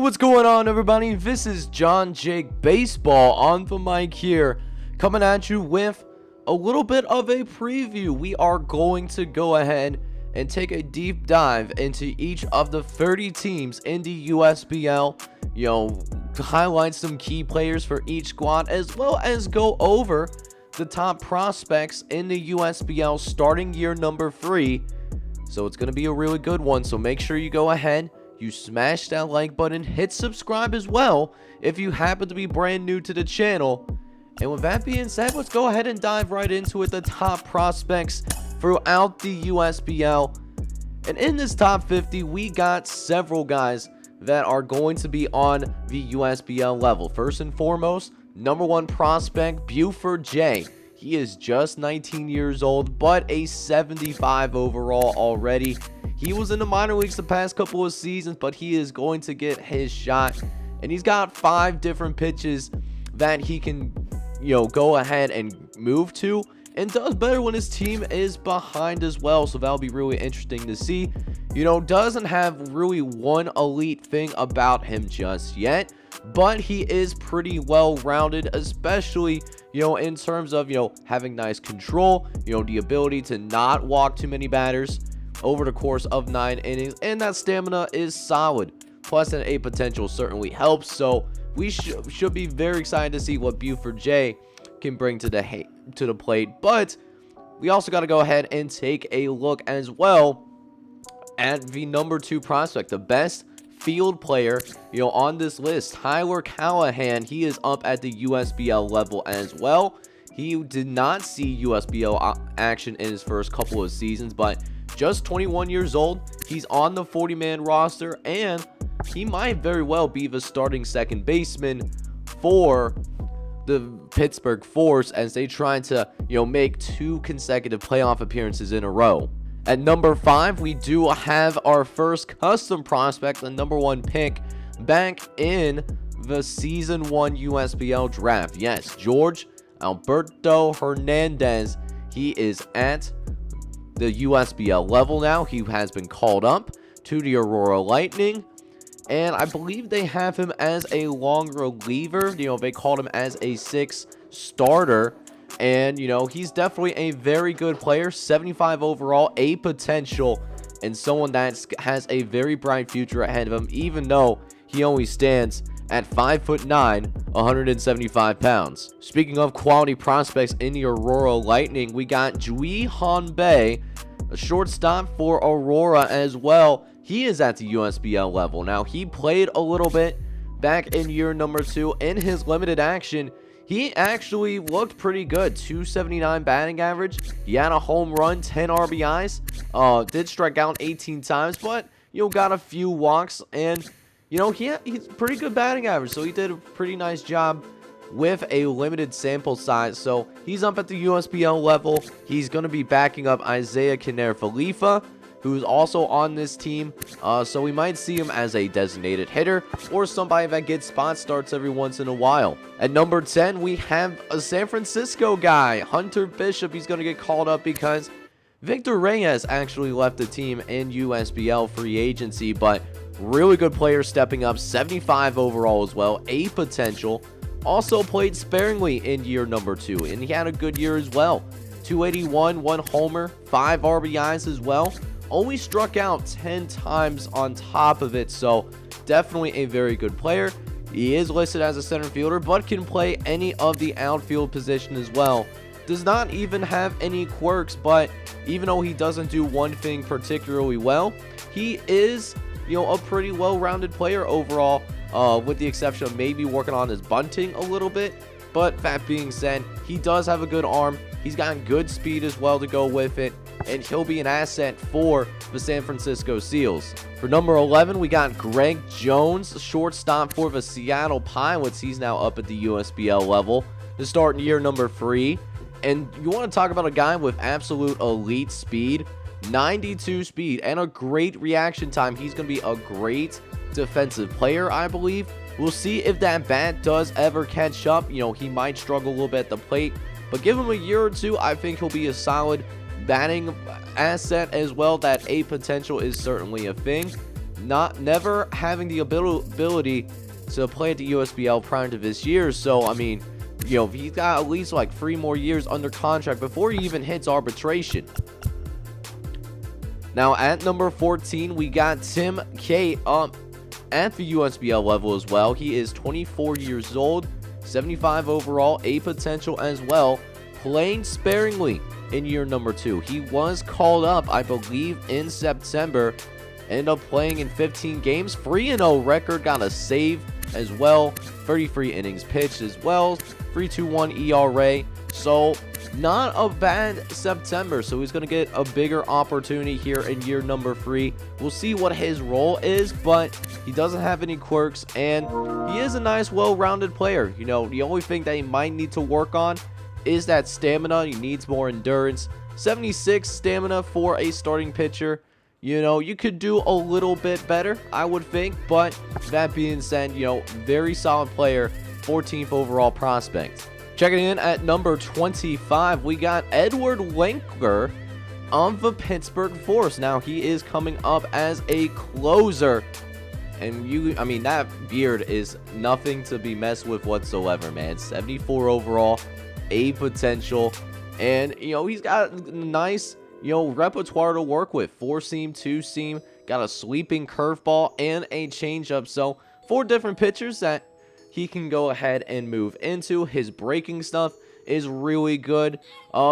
What's going on, everybody? This is JohnJake Baseball on the mic here, coming at you with a little bit of a preview. We are going to go ahead and take a deep dive into each of the 30 teams in the USBL, highlight some key players for each squad, as well as go over the top prospects in the USBL starting year number 3. So it's going to be a really good one, so make sure you go ahead, you smash that like button, hit subscribe as well if you happen to be brand new to the channel. And with that being said, let's go ahead and dive right into it. The top prospects throughout the USBL. And in this top 50, we got several guys that are going to be on the USBL level. First and foremost, number 1 prospect, Buford J. He is just 19 years old, but a 75 overall already. He was in the minor leagues the past couple of seasons, but he is going to get his shot. And he's got 5 different pitches that he can, go ahead and move to. And does better when his team is behind as well. So that'll be really interesting to see. Doesn't have really one elite thing about him just yet. But he is pretty well-rounded, especially, in terms of, having nice control, the ability to not walk too many batters over the course of 9 innings, and that stamina is solid. Plus an A potential certainly helps, so we should be very excited to see what Buford J can bring to the plate. But we also got to go ahead and take a look as well at the number 2 prospect, the best field player, on this list, Tyler Callahan. He is up at the USBL level as well. He did not see USBL action in his first couple of seasons, but just 21 years old. He's on the 40-man roster, and he might very well be the starting second baseman for the Pittsburgh Force as they try to, make 2 consecutive playoff appearances in a row. At number 5, we do have our first custom prospect, the number 1 pick back in the Season 1 USBL draft. Yes, George Alberto Hernandez. He is at the USBL level now. He has been called up to the Aurora Lightning, and I believe they have him as a long reliever. They called him as a 6 starter. And, he's definitely a very good player, 75 overall, A potential, and someone that has a very bright future ahead of him, even though he only stands at 5'9", 175 pounds. Speaking of quality prospects in the Aurora Lightning, we got Jui Hanbei, a shortstop for Aurora as well. He is at the USBL level. Now, he played a little bit back in year number 2 in his limited action. He actually looked pretty good. 279 batting average. He had a home run, 10 RBIs. Did strike out 18 times, but got a few walks, and he's pretty good batting average. So he did a pretty nice job with a limited sample size. So he's up at the USBL level. He's going to be backing up Isaiah Kiner-Falefa, who's also on this team. So we might see him as a designated hitter or somebody that gets spot starts every once in a while. At number 10, we have a San Francisco guy, Hunter Bishop. He's going to get called up because Victor Reyes actually left the team in USBL free agency, but really good player stepping up, 75 overall as well, A potential. Also played sparingly in year number 2, and he had a good year as well. 281, 1 homer, 5 RBIs as well. Only struck out 10 times on top of it, so definitely a very good player. He is listed as a center fielder, but can play any of the outfield position as well. Does not even have any quirks, but even though he doesn't do one thing particularly well, he is, a pretty well-rounded player overall, with the exception of maybe working on his bunting a little bit. But that being said, he does have a good arm. He's got good speed as well to go with it, and he'll be an asset for the San Francisco Seals. For number 11, we got Greg Jones, shortstop for the Seattle Pilots. He's now up at the USBL level to start in year number 3. And you want to talk about a guy with absolute elite speed, 92 speed, and a great reaction time. He's going to be a great defensive player, I believe. We'll see if that bat does ever catch up. He might struggle a little bit at the plate, but give him a year or 2, I think he'll be a solid batting asset as well. That A potential is certainly a thing. never having the ability to play at the USBL prior to this year. So, I mean, you know, he's got at least like 3 more years under contract before he even hits arbitration. Now, at number 14, we got Tim K up at the USBL level as well. He is 24 years old, 75 overall, A potential as well, playing sparingly in year number 2. He was called up, I believe, in September. Ended up playing in 15 games, 3-0 record, got a save as well, 33 innings pitched as well, 3.21 ERA. So not a bad September. So he's going to get a bigger opportunity here in year number 3. We'll see what his role is, but he doesn't have any quirks, and he is a nice, well-rounded player. You know, the only thing that he might need to work on is that stamina. He needs more endurance. 76 stamina for a starting pitcher. You know, you could do a little bit better, I would think. But that being said, you know, very solid player, 14th overall prospect. Checking in at number 25, we got Edward Winkler of the Pittsburgh Force. Now, he is coming up as a closer. And I mean, that beard is nothing to be messed with whatsoever, man. 74 overall, A potential. And, you know, he's got a nice, you know, repertoire to work with. 4-seam, 2-seam, got a sweeping curveball and a changeup. So 4 different pitchers that he can go ahead and move into. His breaking stuff is really good.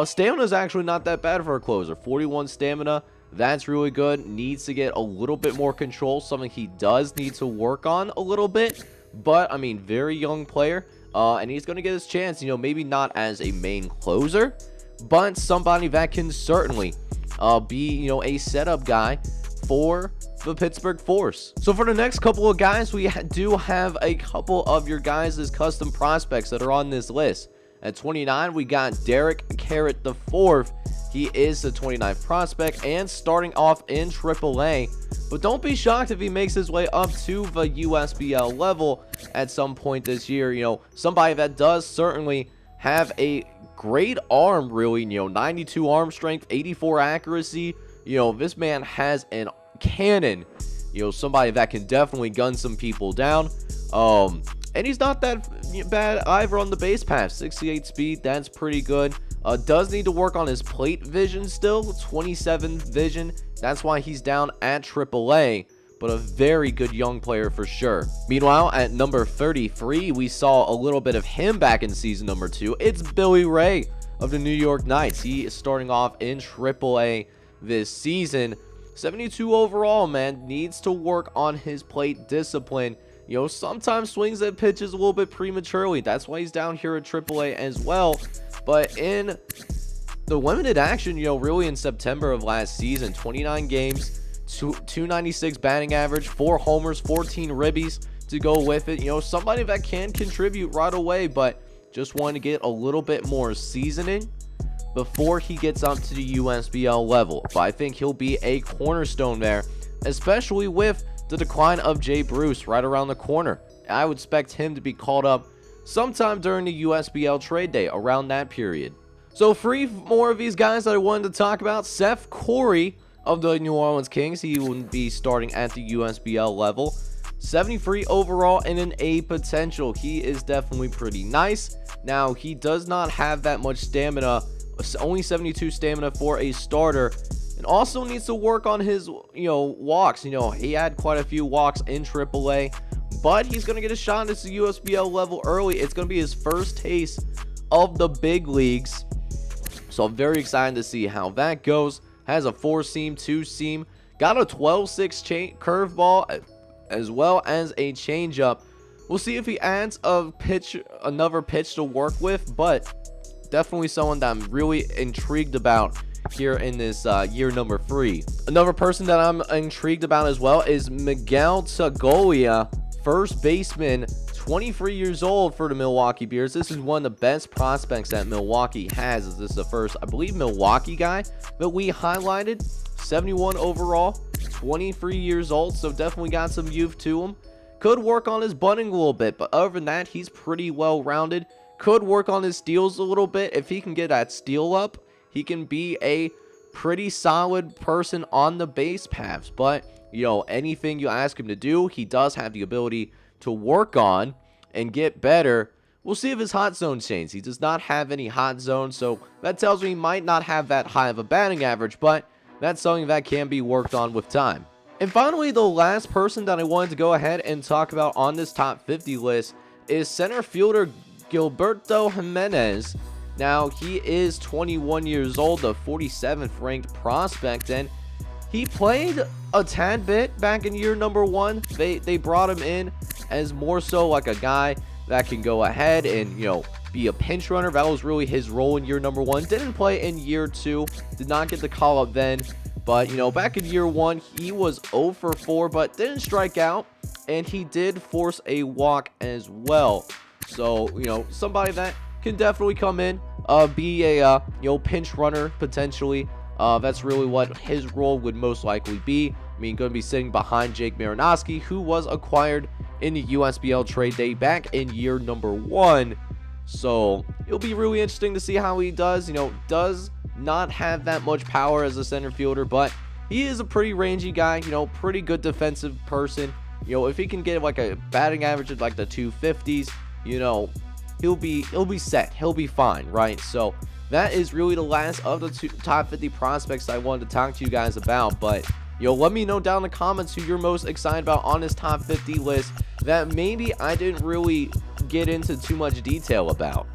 Stamina is actually not that bad for a closer. 41 stamina, that's really good. Needs to get a little bit more control, something he does need to work on a little bit. But, I mean, very young player. And he's going to get his chance, you know, maybe not as a main closer, but somebody that can certainly be, you know, a setup guy for the Pittsburgh Force. So for the next couple of guys, we do have a couple of your guys' custom prospects that are on this list. At 29, we got Derek Carrot the 4th. He is the 29th prospect and starting off in AAA. But don't be shocked if he makes his way up to the USBL level at some point this year. You know, somebody that does certainly have a great arm, really. You know, 92 arm strength, 84 accuracy. You know, this man has an cannon. You know, somebody that can definitely gun some people down. And he's not that bad either on the base pass. 68 speed, that's pretty good. Does need to work on his plate vision still. 27 vision. That's why he's down at AAA. But a very good young player for sure. Meanwhile, at number 33, we saw a little bit of him back in season number 2. It's Billy Ray of the New York Knights. He is starting off in AAA this season. 72 overall, man. Needs to work on his plate discipline. You know, sometimes swings at pitches a little bit prematurely. That's why he's down here at AAA as well. But in the limited action, you know, really in September of last season, 29 games, 296 batting average, 4 homers, 14 ribbies to go with it. You know, somebody that can contribute right away, but just want to get a little bit more seasoning before he gets up to the USBL level. But I think he'll be a cornerstone there, especially with the decline of Jay Bruce right around the corner. I would expect him to be called up sometime during the USBL trade day, around that period. So 3 more of these guys that I wanted to talk about. Seth Corey of the New Orleans Kings. He will be starting at the USBL level. 73 overall and an A potential. He is definitely pretty nice. Now, he does not have that much stamina. Only 72 stamina for a starter. And also needs to work on his, you know, walks. You know, he had quite a few walks in AAA. But he's going to get a shot at the USBL level early. It's going to be his first taste of the big leagues. So I'm very excited to see how that goes. Has a 4-seam, 2-seam. Got a 12-6 curveball as well as a changeup. We'll see if he adds another pitch to work with. But definitely someone that I'm really intrigued about here in this year number 3. Another person that I'm intrigued about as well is Miguel Segovia, first baseman, 23 years old for the Milwaukee Bears. This is one of the best prospects that Milwaukee has. This is the first, I believe, Milwaukee guy that we highlighted. 71 overall, 23 years old, so definitely got some youth to him. Could work on his bunting a little bit, but other than that, he's pretty well rounded. Could work on his steals a little bit. If he can get that steal up, he can be a pretty solid person on the base paths. But anything you ask him to do, he does have the ability to work on and get better. We'll see if his hot zone changes. He does not have any hot zones, so that tells me he might not have that high of a batting average, but that's something that can be worked on with time. And finally, the last person that I wanted to go ahead and talk about on this top 50 list is center fielder Gilberto Jimenez. Now, he is 21 years old, the 47th ranked prospect, and he played a tad bit back in year number 1. They brought him in as more so like a guy that can go ahead and, be a pinch runner. That was really his role in year number 1. Didn't play in year 2. Did not get the call up then. But, back in year 1, he was 0 for 4, but didn't strike out. And he did force a walk as well. So, somebody that can definitely come in, be a, pinch runner potentially. That's really what his role would most likely be. I mean, going to be sitting behind Jake Marinofsky, who was acquired in the USBL trade day back in year number 1. So it'll be really interesting to see how he does. Does not have that much power as a center fielder, but he is a pretty rangy guy, pretty good defensive person. If he can get like a batting average of like the 250s, he'll be set. He'll be fine, right? So that is really the last of the top 50 prospects I wanted to talk to you guys about. But let me know down in the comments who you're most excited about on this top 50 list that maybe I didn't really get into too much detail about.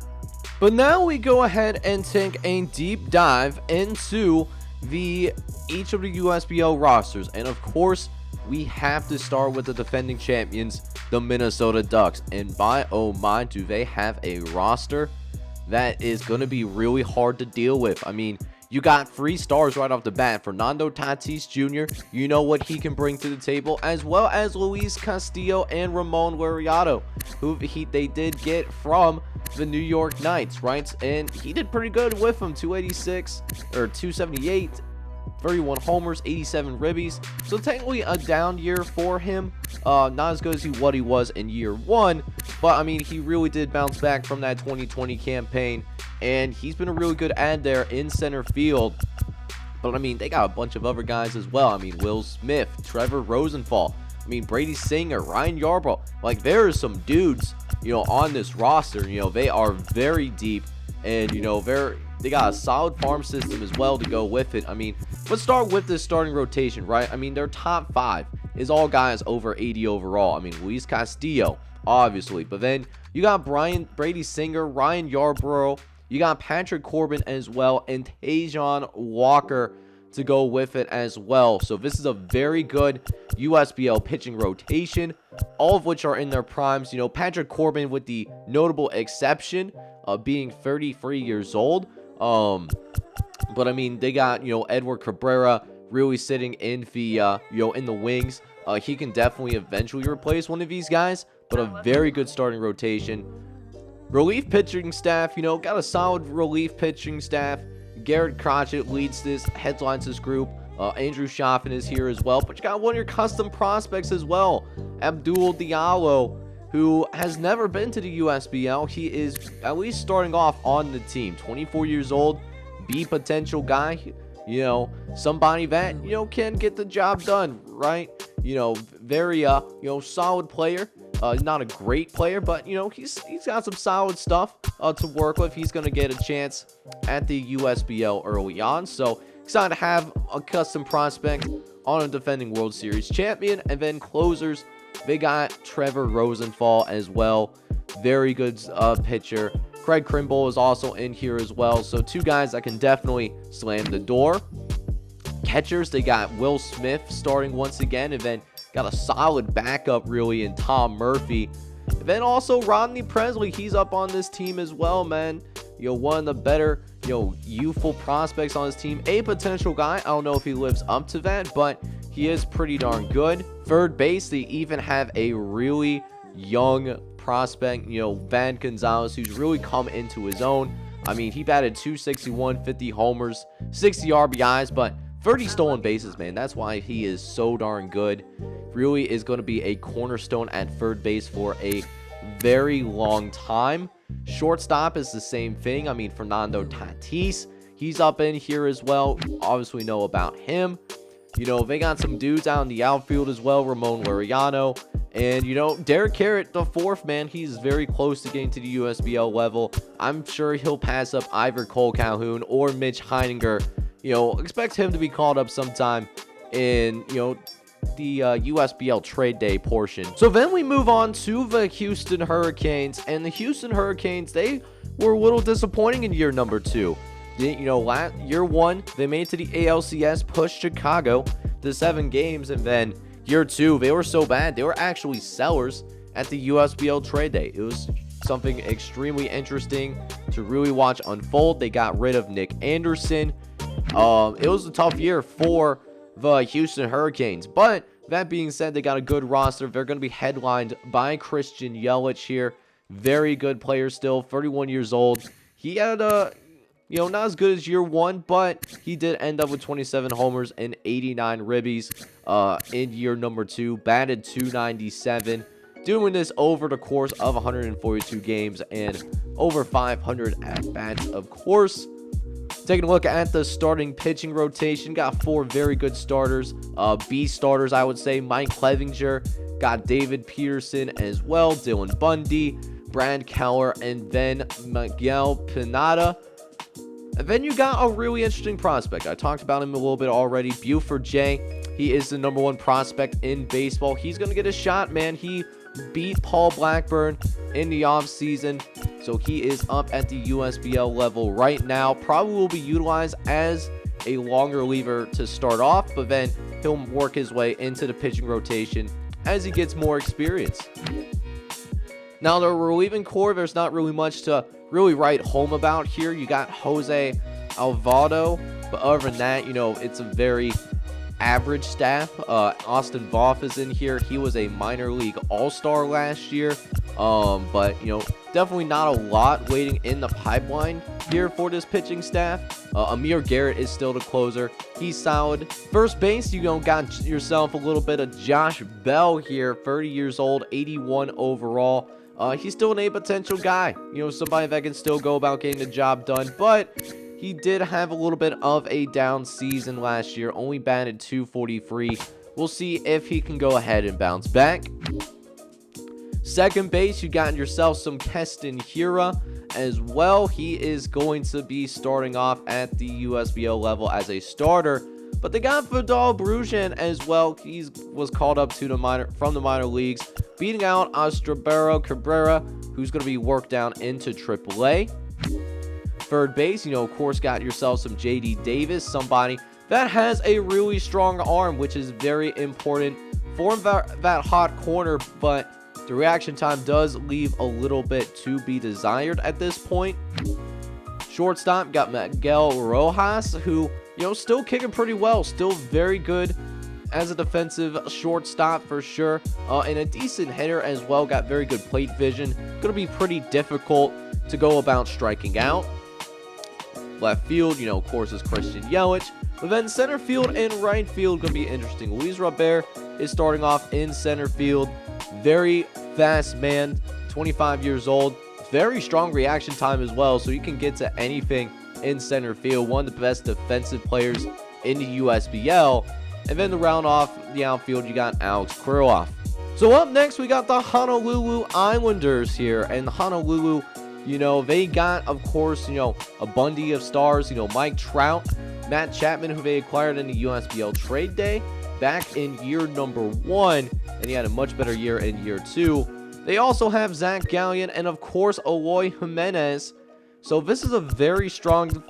But now we go ahead and take a deep dive into each of the USBL rosters, and of course we have to start with the defending champions, the Minnesota Ducks. And oh my, do they have a roster that is going to be really hard to deal with. I mean, you got 3 stars right off the bat. Fernando Tatis Jr., you know what he can bring to the table, as well as Luis Castillo and Ramon Laureano, who they did get from the New York Knights, right? And he did pretty good with them, 286 or 278, 31 homers, 87 ribbies. So technically a down year for him. Not as good as what he was in year 1, but I mean, he really did bounce back from that 2020 campaign, and he's been a really good add there in center field. But I mean, they got a bunch of other guys as well. I mean, Will Smith, Trevor Rosenthal, I mean, Brady Singer, Ryan Yarbrough. Like, there are some dudes, on this roster. They are very deep, and they got a solid farm system as well to go with it. I mean, let's start with this starting rotation, right? I mean, their top 5 is all guys over 80 overall. I mean, Luis Castillo, obviously, but then you got Brady Singer, Ryan Yarbrough, you got Patrick Corbin as well, and Tajon Walker to go with it as well. So this is a very good USBL pitching rotation, all of which are in their primes. Patrick Corbin with the notable exception of being 33 years old. But I mean, they got, Edward Cabrera really sitting in the, in the wings. He can definitely eventually replace one of these guys, but a very good starting rotation. Relief pitching staff, got a solid relief pitching staff. Garrett Crotchet leads this, headlines this group. Andrew Chaffin is here as well, but you got one of your custom prospects as well, Abdul Diallo, who has never been to the USBL. He is at least starting off on the team. 24 years old, B potential guy, somebody that, can get the job done, right? Very, solid player. Not a great player, but, he's got some solid stuff to work with. He's going to get a chance at the USBL early on. So excited to have a custom prospect on a defending World Series champion. And then closers, they got Trevor Rosenthal as well. Very good pitcher. Craig Krimble is also in here as well. So 2 guys that can definitely slam the door. Catchers, they got Will Smith starting once again, and then got a solid backup really in Tom Murphy. And then also Rodney Presley, he's up on this team as well, man. One of the better, youthful prospects on his team. A potential guy. I don't know if he lives up to that, but he is pretty darn good. Third base, they even have a really young prospect, Van Gonzalez, who's really come into his own. I mean, he batted 261, 50 homers, 60 RBIs, but 30 stolen bases, man. That's why he is so darn good. Really is going to be a cornerstone at third base for a very long time. Shortstop is the same thing. I mean, Fernando Tatis, he's up in here as well. Obviously know about him. You know, they got some dudes out in the outfield as well. Ramon Laureano. And, you know, Derek Carrot, the fourth man, he's very close to getting to the USBL level. I'm sure he'll pass up either Cole Calhoun or Mitch Heininger. You know, expect him to be called up sometime in, you know, the USBL trade day portion. So then we move on to the Houston Hurricanes. And the Houston Hurricanes, they were a little disappointing in year number 2. You know, year 1, they made it to the ALCS, pushed Chicago to 7 games, and then year 2, they were so bad, they were actually sellers at the USBL trade day. It was something extremely interesting to really watch unfold. They got rid of Nick Anderson. It was a tough year for the Houston Hurricanes, but that being said, they got a good roster. They're going to be headlined by Christian Yelich here. Very good player still, 31 years old. He had you know, not as good as year 1, but he did end up with 27 homers and 89 ribbies in year number 2. Batted .297, doing this over the course of 142 games and over 500 at-bats, of course. Taking a look at the starting pitching rotation, got 4 very good starters. B starters, I would say. Mike Clevinger, got David Peterson as well, Dylan Bundy, Brad Keller, and then Miguel Pineda. And then you got a really interesting prospect. I talked about him a little bit already. Buford J. He is the #1 prospect in baseball. He's going to get a shot, man. He beat Paul Blackburn in the offseason. So he is up at the USBL level right now. Probably will be utilized as a longer reliever to start off, but then he'll work his way into the pitching rotation as he gets more experience. Now, the relieving core, there's not really much to really write home about here. You got Jose Alvarado, but other than that, you know, it's a very average staff. Austin Voth is in here. He was a minor league all-star last year, but, you know, definitely not a lot waiting in the pipeline here for this pitching staff. Amir Garrett is still the closer. He's solid. First base, you know, got yourself a little bit of Josh Bell here, 30 years old, 81 overall. He's still an A potential guy, you know, somebody that can still go about getting the job done, but he did have a little bit of a down season last year, only batted .243. We'll see if he can go ahead and bounce back. Second base, you got yourself some Keston Hiura as well. He is going to be starting off at the USBL level as a starter. But they got Vidal Brujan as well. He was called up to from the minor leagues, beating out Astrobero Cabrera, who's going to be worked down into AAA. Third base, you know, of course, got yourself some J.D. Davis, somebody that has a really strong arm, which is very important for that hot corner, but the reaction time does leave a little bit to be desired at this point. Shortstop, got Miguel Rojas, who, you know, still kicking pretty well, still very good as a defensive shortstop for sure, and a decent hitter as well. Got very good plate vision. Going to be pretty difficult to go about striking out. Left field, you know, of course, is Christian Yelich. But then center field and right field going to be interesting. Luis Robert is starting off in center field. Very fast man, 25 years old. Very strong reaction time as well, so you can get to anything in center field. One of the best defensive players in the USBL. And then to round off the outfield, you got Alex Kirilloff. So up next, we got the Honolulu Islanders here. And Honolulu, you know, they got, of course, you know, a Bundy of stars. You know, Mike Trout, Matt Chapman, who they acquired in the USBL trade day back in year number 1. And he had a much better year in year 2. They also have Zach Gallion and, of course, Eloy Jimenez. So this is a very strong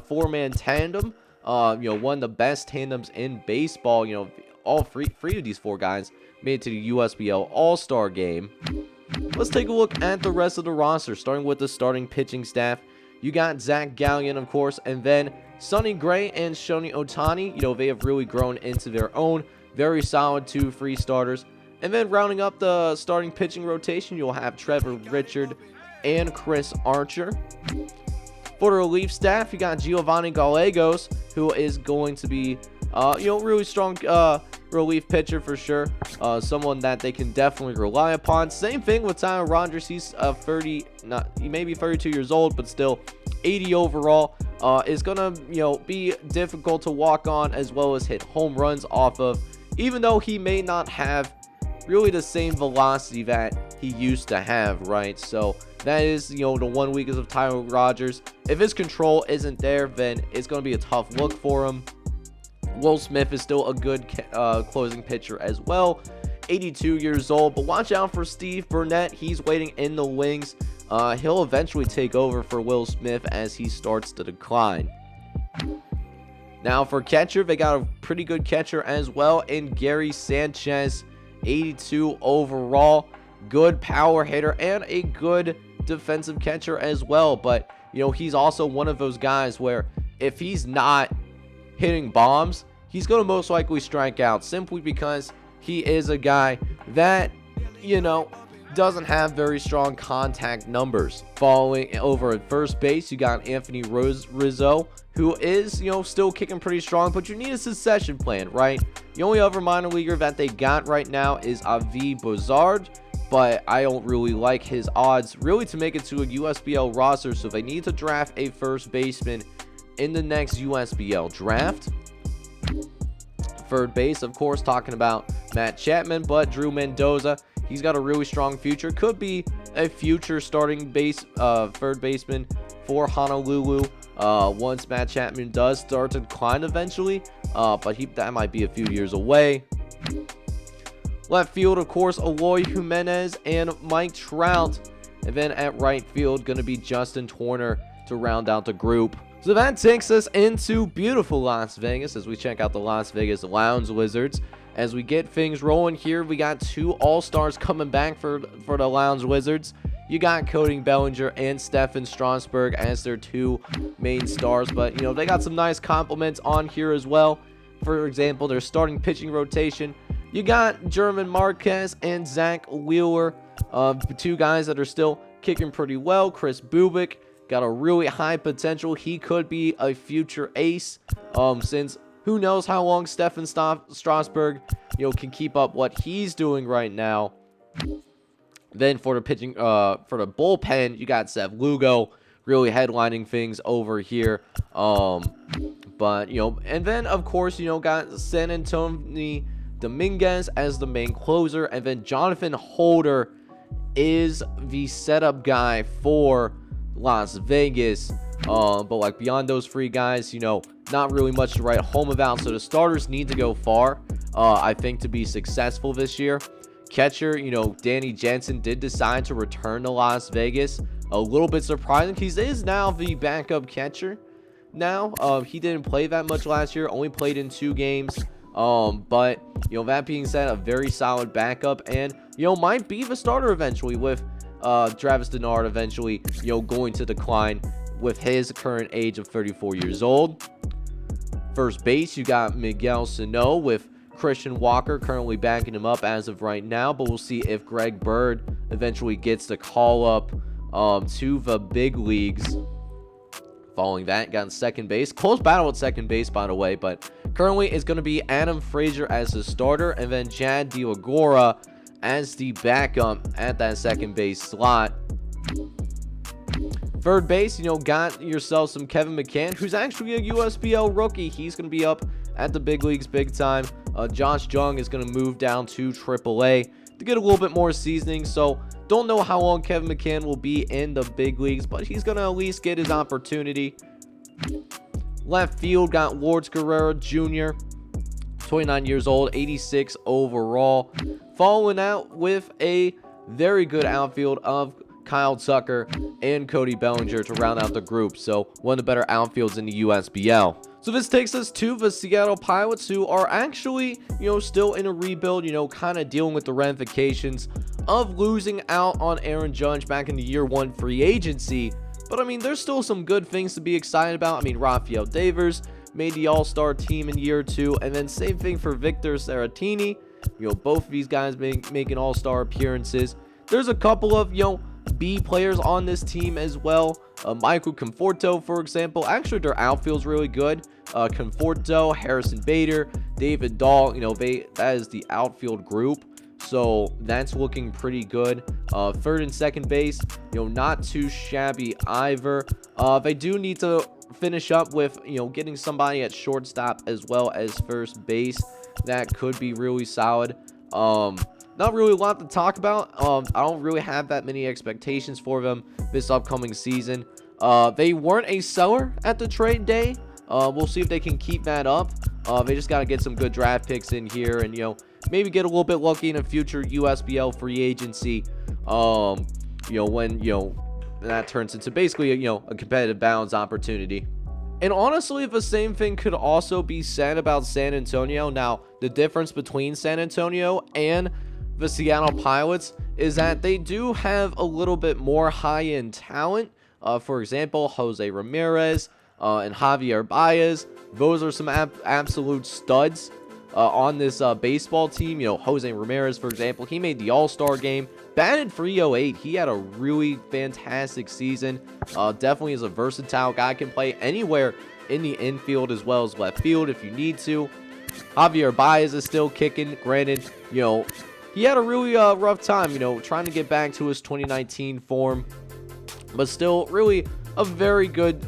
four-man tandem. You know, one of the best tandems in baseball. You know, all three of these 4 guys made it to the USBL All-Star game. Let's take a look at the rest of the roster, starting with the starting pitching staff. You got Zach Gallion, of course, and then Sonny Gray and Shoni Otani. You know, they have really grown into their own. Very solid 2 free starters. And then rounding up the starting pitching rotation, you'll have Trevor Richard and Chris Archer. For the relief staff, you got Giovanni Gallegos, who is going to be, you know, really strong relief pitcher for sure. Someone that they can definitely rely upon. Same thing with Tyler Rogers. He's he may be 32 years old, but still 80 overall. is gonna, be difficult to walk on as well as hit home runs off of, even though he may not have really the same velocity that he used to have, right? So that is, the one weakness of Tyler Rogers. If his control isn't there, then it's going to be a tough look for him. Will Smith is still a good closing pitcher as well, 82 years old, but watch out for Steve Burnett. He's waiting in the wings. He'll eventually take over for Will Smith as he starts to decline. Now for catcher, they got a pretty good catcher as well in Gary Sanchez, 82 overall, good power hitter and a good defensive catcher as well. But he's also one of those guys where if he's not hitting bombs, he's going to most likely strike out, simply because he is a guy that doesn't have very strong contact numbers. Following over at first base, you got Anthony Rizzo, who is still kicking pretty strong, but you need a succession plan, right? The only other minor leaguer that they got right now is Avi Bozard, but I don't really like his odds really to make it to a USBL roster, so they need to draft a first baseman in the next USBL draft. Third base, of course, talking about Matt Chapman, but Drew Mendoza, he's got a really strong future, could be a future starting third baseman for Honolulu once Matt Chapman does start to decline eventually, but that might be a few years away. Left field, of course, Eloy Jimenez and Mike Trout. And then at right field, going to be Justin Turner to round out the group. So that takes us into beautiful Las Vegas as we check out the Las Vegas Lounge Wizards. As we get things rolling here, we got two All-Stars coming back for the Lounge Wizards. You got Cody Bellinger and Stephen Strasburg as their two main stars, but they got some nice compliments on here as well. For example, their starting pitching rotation. You got German Marquez and Zach Wheeler, two guys that are still kicking pretty well. Chris Bubik got a really high potential. He could be a future ace, since who knows how long Stephen Strasburg, can keep up what he's doing right now. Then for the pitching, for the bullpen, you got Seth Lugo really headlining things over here. But and then of course got San Antonio Dominguez as the main closer, and then Jonathan Holder is the setup guy for Las Vegas. But like beyond those three guys, not really much to write home about. So the starters need to go far, I think, to be successful this year. Catcher, Danny Jansen did decide to return to Las Vegas. A little bit surprising. He is now the backup catcher. Now, he didn't play that much last year. Only played in 2 games. But that being said, a very solid backup, and might be the starter eventually, with Travis Denard eventually going to decline with his current age of 34 years old. First base, you got Miguel Sano with Christian Walker currently backing him up as of right now, but we'll see if Greg Bird eventually gets the call up to the big leagues. Following that, got second base. Close battle at second base, by the way, but currently it's going to be Adam Frazier as the starter, and then Chad DeLagora as the backup at that second base slot. Third base, got yourself some Kevin McCann, who's actually a USBL rookie. He's going to be up at the big leagues big time. Josh Jung is going to move down to AAA to get a little bit more seasoning, so don't know how long Kevin McCann will be in the big leagues, but he's going to at least get his opportunity. Left field, got Lourdes Guerrero Jr., 29 years old, 86 overall. Following out with a very good outfield of Kyle Tucker and Cody Bellinger to round out the group. So one of the better outfields in the USBL. So this takes us to the Seattle Pilots, who are actually, still in a rebuild, kind of dealing with the ramifications of losing out on Aaron Judge back in the year 1 free agency. But I mean, there's still some good things to be excited about. I mean, Rafael Devers made the All-Star team in year 2, and then same thing for Victor Saratini. Both of these guys making All-Star appearances. There's a couple of, B players on this team as well. Michael Conforto, for example. Actually, their outfield's really good. Conforto, Harrison Bader, David Dahl. That is the outfield group. So that's looking pretty good. Third and second base, not too shabby either. They do need to finish up with, getting somebody at shortstop as well as first base, that could be really solid. Not really a lot to talk about. I don't really have that many expectations for them this upcoming season. They weren't a seller at the trade day. We'll see if they can keep that up. They just got to get some good draft picks in here and, maybe get a little bit lucky in a future USBL free agency. When, that turns into basically, a competitive balance opportunity. And honestly, the same thing could also be said about San Antonio. Now, the difference between San Antonio and the Seattle Pilots is that they do have a little bit more high-end talent. For example, Jose Ramirez and Javier Baez. Those are some absolute studs on this baseball team. Jose Ramirez, for example, he made the All-Star game, batted .308. He had a really fantastic season. Definitely is a versatile guy, can play anywhere in the infield as well as left field if you need to. Javier Baez is still kicking. Granted, he had a really rough time, trying to get back to his 2019 form, but still really a very good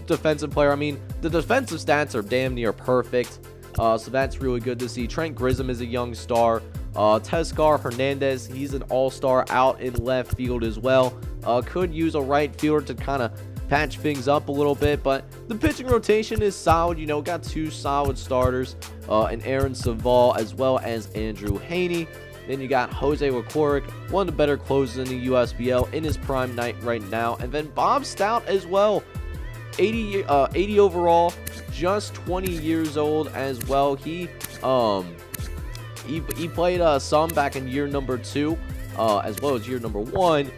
defensive player. I mean, the defensive stats are damn near perfect. So that's really good to see. Trent Grisham is a young star. Teoscar Hernandez, he's an all-star out in left field as well. Could use a right fielder to kind of patch things up a little bit, but the pitching rotation is solid. Got two solid starters, and Aaron Saval as well as Andrew Haney. Then you got Jose Leclerc, one of the better closers in the USBL in his prime night right now, and then Bob Stout as well. 80 overall, just 20 years old as well. He played some back in year number 2, as well as year number 1.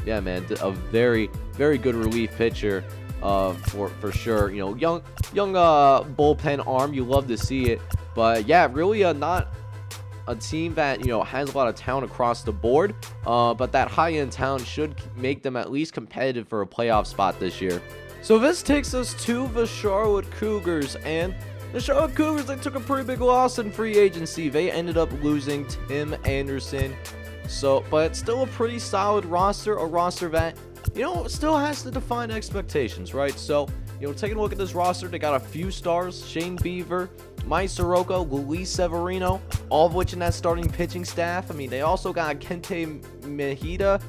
Yeah, man, a very good relief pitcher, for sure. Young bullpen arm, you love to see it. But yeah, really not a team that has a lot of talent across the board, but that high-end talent should make them at least competitive for a playoff spot this year. So this takes us to the Charlotte Cougars, and the Charlotte Cougars, they took a pretty big loss in free agency. They ended up losing Tim Anderson, but still a pretty solid roster, a roster that still has to define expectations, right? So taking a look at this roster, they got a few stars: Shane Beaver, Mike Soroka, Luis Severino, all of which in that starting pitching staff. I mean, they also got Kente Mejida.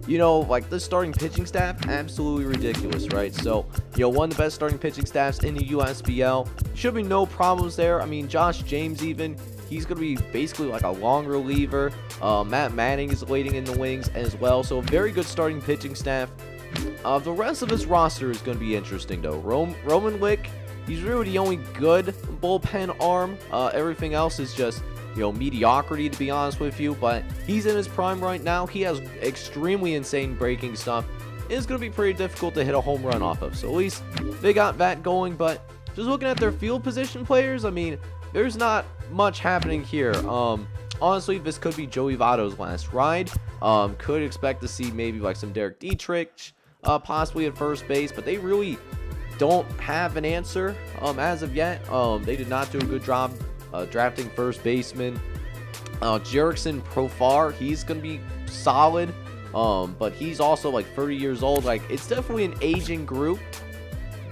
The starting pitching staff, absolutely ridiculous, right? So, one of the best starting pitching staffs in the USBL. Should be no problems there. I mean, Josh James even, he's going to be basically like a long reliever. Matt Manning is waiting in the wings as well. So, a very good starting pitching staff. The rest of this roster is going to be interesting, though. Roman Wick, he's really the only good bullpen arm. Everything else is just mediocrity, to be honest with you, but he's in his prime right now. He has extremely insane breaking stuff. It's going to be pretty difficult to hit a home run off of, so at least they got that going. But just looking at their field position players, I mean, there's not much happening here. Honestly, this could be Joey Votto's last ride. Could expect to see maybe like some Derek Dietrich possibly at first base, but they really don't have an answer as of yet. They did not do a good job drafting first baseman. Jerickson Profar, he's going to be solid, but he's also like 30 years old. Like, it's definitely an aging group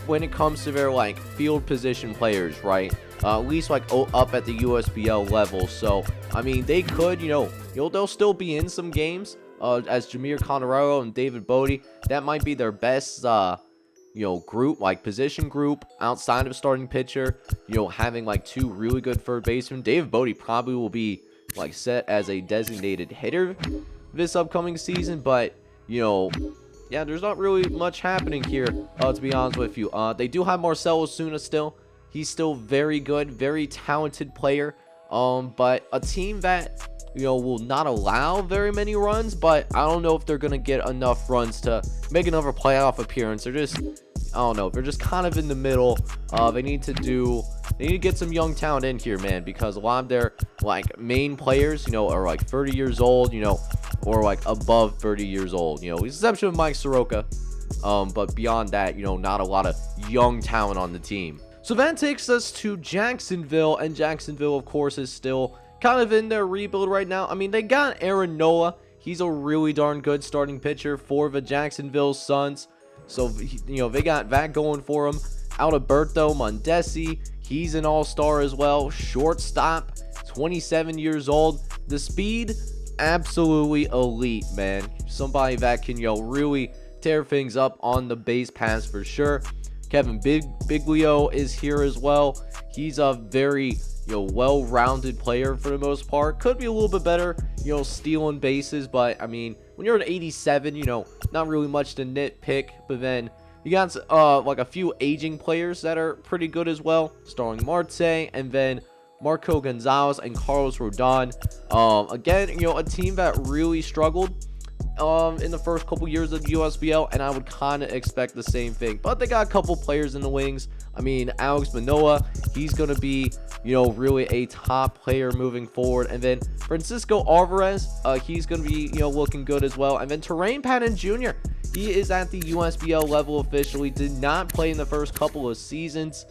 when it comes to their like field position players, right? At least like up at the USBL level. So I mean, they could, they'll still be in some games as Jameer Conneraro and David Bodie. That might be their best group, like position group outside of starting pitcher. Having like two really good third basemen. David Bodie probably will be like set as a designated hitter this upcoming season, but yeah, there's not really much happening here, to be honest with you. They do have Marcell Ozuna still. He's still very good, very talented player. But a team that will not allow very many runs, but I don't know if they're gonna get enough runs to make another playoff appearance. They're just, I don't know, they're just kind of in the middle. They need to get some young talent in here, man, because a lot of their like main players, are like 30 years old, or like above 30 years old, with the exception of Mike Soroka. But beyond that, not a lot of young talent on the team. So that takes us to Jacksonville, and Jacksonville, of course, is still kind of in their rebuild right now. I mean, they got Aaron Nola. He's a really darn good starting pitcher for the Jacksonville Suns. So, they got that going for them. Alberto Mondesi, he's an all-star as well. Shortstop, 27 years old. The speed, absolutely elite, man. Somebody that can, really tear things up on the base pass for sure. Kevin Biglio is here as well. He's a very, well-rounded player for the most part. Could be a little bit better, stealing bases, but I mean, when you're at 87, not really much to nitpick. But then you got like a few aging players that are pretty good as well. Starling Marte, and then Marco Gonzalez and Carlos Rodon. Again, a team that really struggled in the first couple years of the USBL, and I would kind of expect the same thing. But they got a couple players in the wings. I mean, Alex Manoah, he's going to be, really a top player moving forward. And then Francisco Alvarez, he's going to be, looking good as well. And then Terrain Patton Jr., he is at the USBL level officially. Did not play in the first couple of seasons,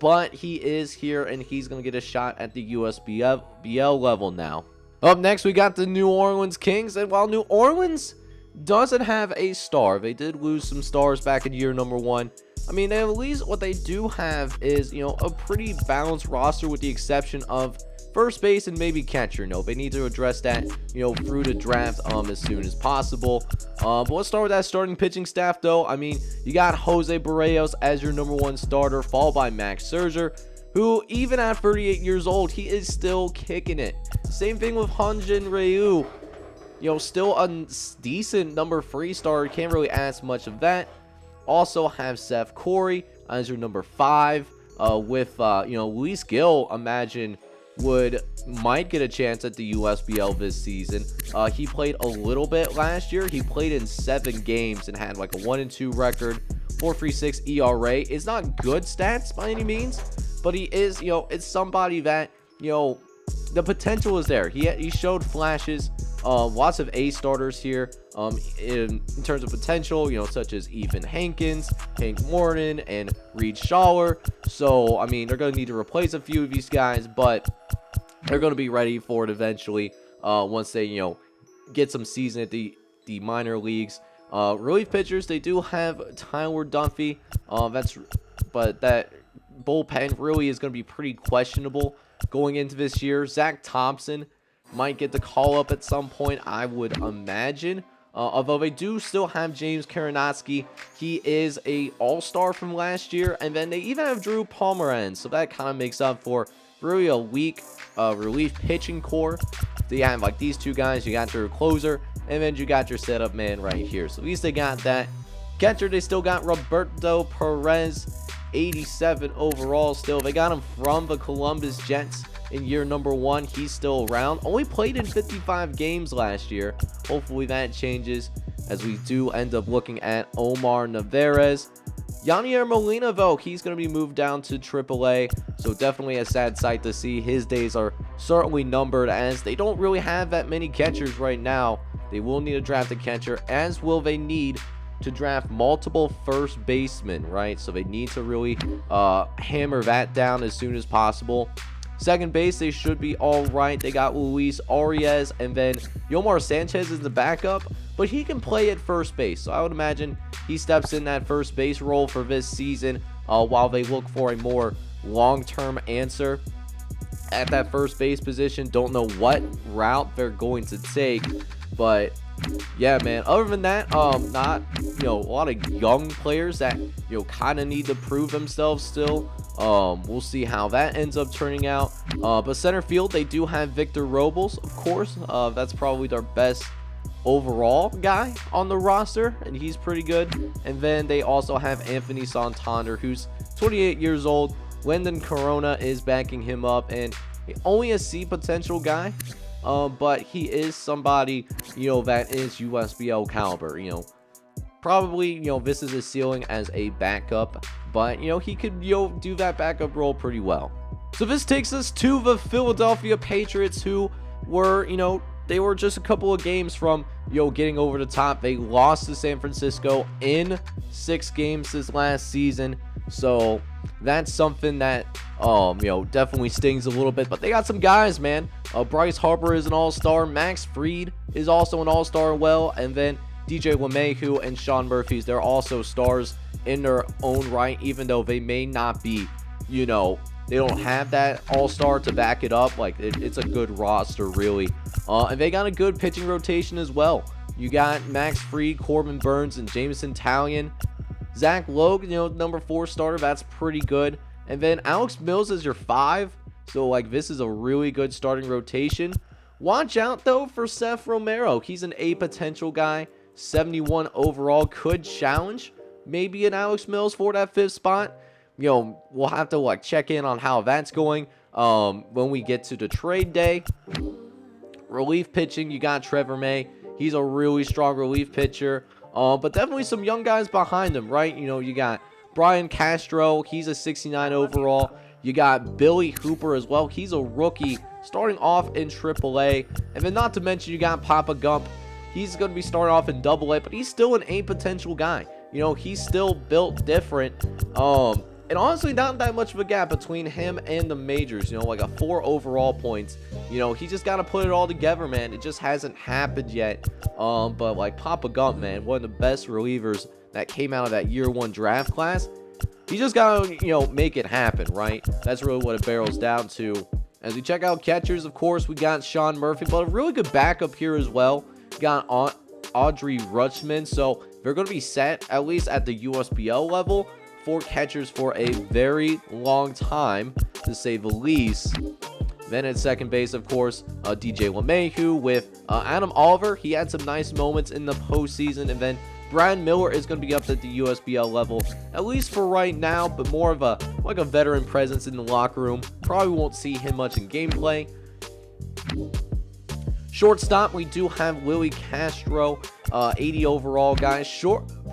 but he is here, and he's going to get a shot at the USBL level now. Up next, we got the New Orleans Kings, and while New Orleans doesn't have a star, they did lose some stars back in year number 1. I mean, at least what they do have is, a pretty balanced roster with the exception of first base and maybe catcher. No, they need to address that, through the draft as soon as possible. But let's start with that starting pitching staff, though. I mean, you got Jose Barrios as your number 1 starter, followed by Max Scherzer, who even at 38 years old, he is still kicking it. Same thing with Hyun-Jin Ryu. Still a decent number 3 starter. Can't really ask much of that. Also have Seth Corey as your number 5. With Luis Gil, imagine might get a chance at the USBL this season. He played a little bit last year. He played in 7 games and had like a 1-2 record, 4.36 ERA. It's not good stats by any means, but he is, it's somebody that, the potential is there. He showed flashes. Lots of A starters here in terms of potential, such as Ethan Hankins, Hank Morton, and Reed Schaller. So, I mean, they're going to need to replace a few of these guys, but they're going to be ready for it eventually once they, get some season at the minor leagues. Relief pitchers, they do have Tyler Dunphy. But that bullpen really is going to be pretty questionable going into this year. Zach Thompson might get the call up at some point, I would imagine. Although they do still have James Karanowski. He is a all-star from last year. And then they even have Drew Pomeranz. So that kind of makes up for really a weak relief pitching core. So you have like these two guys. You got your closer, and then you got your setup man right here. So at least they got that. Catcher, they still got Roberto Perez, 87 overall still. They got him from the Columbus Jets in year number 1. He's still around. Only played in 55 games last year. Hopefully that changes as we do end up looking at Omar Narvaez. Yanier Molina, though, he's going to be moved down to AAA. So definitely a sad sight to see. His days are certainly numbered as they don't really have that many catchers right now. They will need to draft a catcher, as will they need to draft multiple first basemen, right? So they need to really hammer that down as soon as possible. Second base, they should be all right. They got Luis Arias, and then Yomar Sanchez is the backup, but he can play at first base. So I would imagine he steps in that first base role for this season while they look for a more long-term answer at that first base position. Don't know what route they're going to take, but yeah, man, other than that, not, a lot of young players that, kind of need to prove themselves still. We'll see how that ends up turning out. But center field, they do have Victor Robles, of course. That's probably their best overall guy on the roster, and he's pretty good. And then they also have Anthony Santander, who's 28 years old. Lyndon Corona is backing him up, and only a C potential guy. But he is somebody, that is USBL caliber. Probably, this is his ceiling as a backup, but, he could, do that backup role pretty well. So this takes us to the Philadelphia Patriots, who were, they were just a couple of games from, getting over the top. They lost to San Francisco in 6 games this last season. So that's something that, definitely stings a little bit. But they got some guys, man. Bryce Harper is an all-star. Max Fried is also an all-star well. And then DJ LeMahieu and Sean Murphy's, they're also stars in their own right, even though they may not be, you know, they don't have that all-star to back it up. Like, it's a good roster, really. And they got a good pitching rotation as well. You got Max Fried, Corbin Burns, and Jameson Taillon. Zach Logue, you know, number 4 starter, that's pretty good. And then Alex Mills is your 5. So, like, this is a really good starting rotation. Watch out, though, for Seth Romero. He's an A potential guy. 71 overall, could challenge maybe an Alex Mills for that 5th spot. You know, we'll have to, like, check in on how that's going when we get to the trade day. Relief pitching, you got Trevor May. He's a really strong relief pitcher. But definitely some young guys behind him, right? You know, you got Brian Castro. He's a 69 overall. You got Billy Hooper as well. He's a rookie starting off in AAA. And then not to mention you got Papa Gump. He's going to be starting off in AA, but he's still an A potential guy. You know, he's still built different. And honestly, not that much of a gap between him and the majors. You know, like a 4 overall points. You know, he just got to put it all together, man. It just hasn't happened yet. But like Papa Gump, man, one of the best relievers that came out of that year 1 draft class. He just got to, you know, make it happen, right? That's really what it barrels down to. As we check out catchers, of course, we got Sean Murphy, but a really good backup here as well. Got Audrey Rutschman, so they're going to be set, at least at the USBL level, for catchers for a very long time, to say the least. Then at second base, of course, DJ LeMahieu with Adam Oliver. He had some nice moments in the postseason. And then Brad Miller is going to be up at the USBL level, at least for right now, but more of a like a veteran presence in the locker room. Probably won't see him much in gameplay. Shortstop, we do have Willie Castro, 80 overall, guys.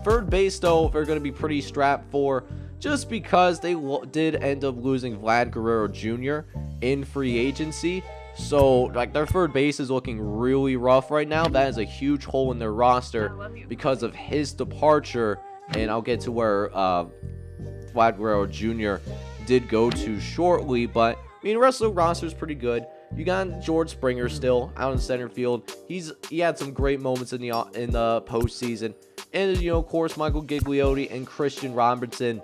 Third base, though, they're going to be pretty strapped for, just because they did end up losing Vlad Guerrero Jr. in free agency. So, like, their third base is looking really rough right now. That is a huge hole in their roster because of his departure. And I'll get to where Vlad Guerrero Jr. did go to shortly. But, I mean, the rest of the roster is pretty good. You got George Springer still out in center field. He had some great moments in the postseason. And, you know, of course, Michael Gigliotti and Christian Robinson,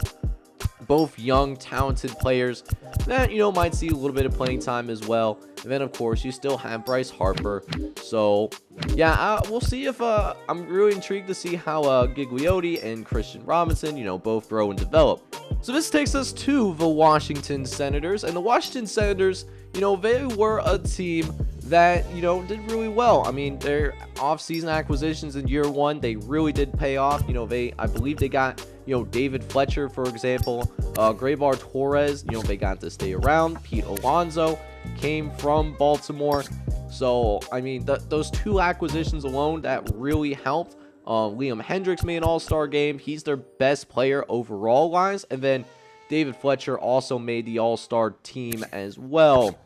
both young, talented players that, you know, might see a little bit of playing time as well. And then, of course, you still have Bryce Harper. So, yeah, we'll see if I'm really intrigued to see how Gigliotti and Christian Robinson, you know, both grow and develop. So this takes us to the Washington Senators. And the Washington Senators, you know, they were a team that, you know, did really well. I mean, their off-season acquisitions in year 1, they really did pay off. You know, I believe they got, you know, David Fletcher, for example, Graybar Torres, you know, they got to stay around. Pete Alonso came from Baltimore. So, I mean, those 2 acquisitions alone, that really helped. Liam Hendricks made an all-star game. He's their best player overall wise. And then David Fletcher also made the all-star team as well.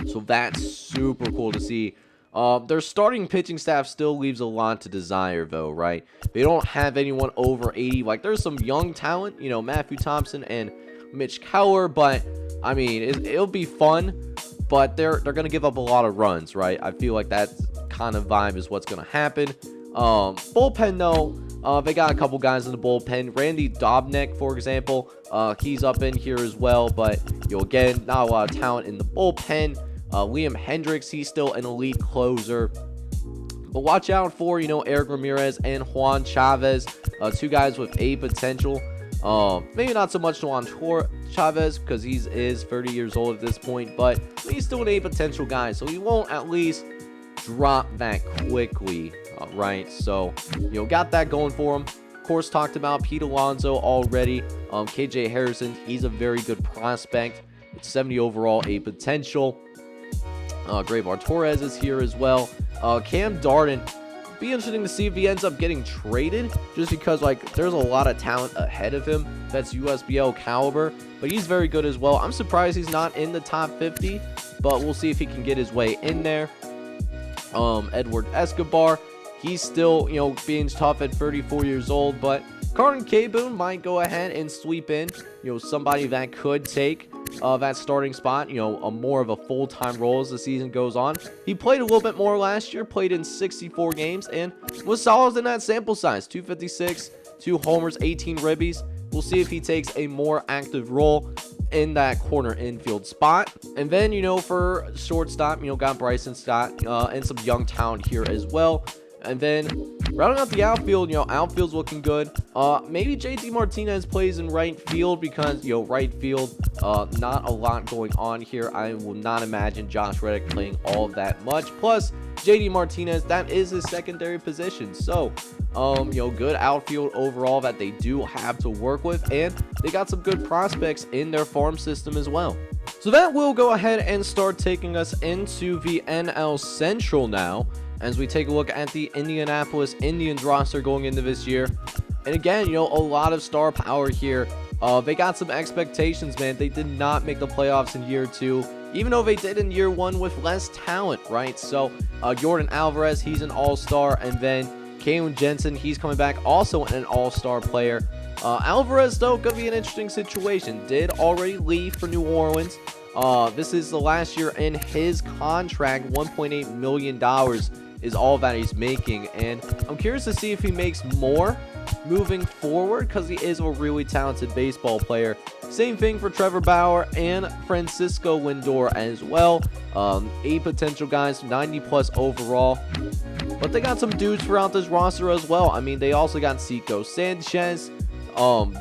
So that's super cool to see. Their starting pitching staff still leaves a lot to desire, though, right? They don't have anyone over 80. Like, there's some young talent, you know, Matthew Thompson and Mitch Keller, but, I mean, it'll be fun, but they're going to give up a lot of runs, right? I feel like that kind of vibe is what's going to happen. Bullpen, though, they got a couple guys in the bullpen. Randy Dobnik, for example, he's up in here as well, but, you know, again, not a lot of talent in the bullpen. Liam Hendricks, he's still an elite closer. But watch out for, you know, Eric Ramirez and Juan Chavez, 2 guys with A potential. Maybe not so much Juan Chavez because he is 30 years old at this point, but he's still an A potential guy, so he won't at least drop that quickly, right? So, you know, got that going for him. Of course, talked about Pete Alonso already. KJ Harrison, he's a very good prospect. It's 70 overall, A potential. Graybar Torres is here as well. Cam Darden, be interesting to see if he ends up getting traded, just because, like, there's a lot of talent ahead of him that's USBL caliber, but he's very good as well. I'm surprised he's not in the top 50, but we'll see if he can get his way in there. Edward Escobar, he's still, you know, being tough at 34 years old, but Carton K. Boone might go ahead and sweep in, you know, somebody that could take that starting spot, a more of a full-time role as the season goes on. He played a little bit more last year, played in 64 games, and was solid in that sample size. 256, 2 homers, 18 ribbies. We'll see if he takes a more active role in that corner infield spot. And then, for shortstop, got Bryson Scott and some young talent here as well. And then rounding out the outfield, outfield's looking good. Maybe JD Martinez plays in right field because, right field, not a lot going on here. I will not imagine Josh Reddick playing all of that much. Plus, JD Martinez, that is his secondary position. So, good outfield overall that they do have to work with. And they got some good prospects in their farm system as well. So that will go ahead and start taking us into the NL Central now, as we take a look at the Indianapolis Indians roster going into this year. And again, a lot of star power here. They got some expectations, man. They did not make the playoffs in year 2, even though they did in year 1 with less talent, right? So, Jordan Alvarez, he's an all-star. And then Kalen Jensen, he's coming back, also an all-star player. Alvarez, though, going to be an interesting situation. Did already leave for New Orleans. This is the last year in his contract. $1.8 million is all that he's making, and I'm curious to see if he makes more moving forward because he is a really talented baseball player. Same thing for Trevor Bauer and Francisco Lindor as well. 8 potential guys, 90 plus overall, but they got some dudes throughout this roster as well. I mean, they also got Cico Sanchez,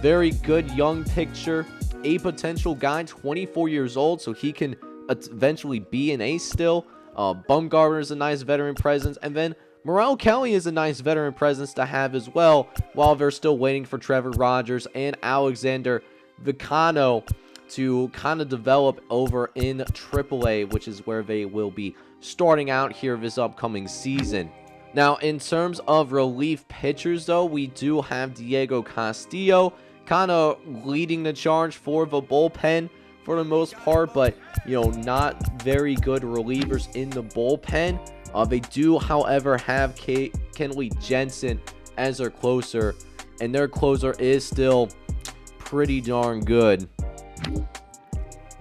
very good young picture, a potential guy, 24 years old, so he can eventually be an ace still. Bumgarner is a nice veteran presence, and then Morel Kelly is a nice veteran presence to have as well, while they're still waiting for Trevor Rogers and Alexander Vicano to kind of develop over in AAA, which is where they will be starting out here this upcoming season. Now, in terms of relief pitchers, though, we do have Diego Castillo kind of leading the charge for the bullpen for the most part, but not very good relievers in the bullpen. They do, however, have Kenley Jensen as their closer, and their closer is still pretty darn good.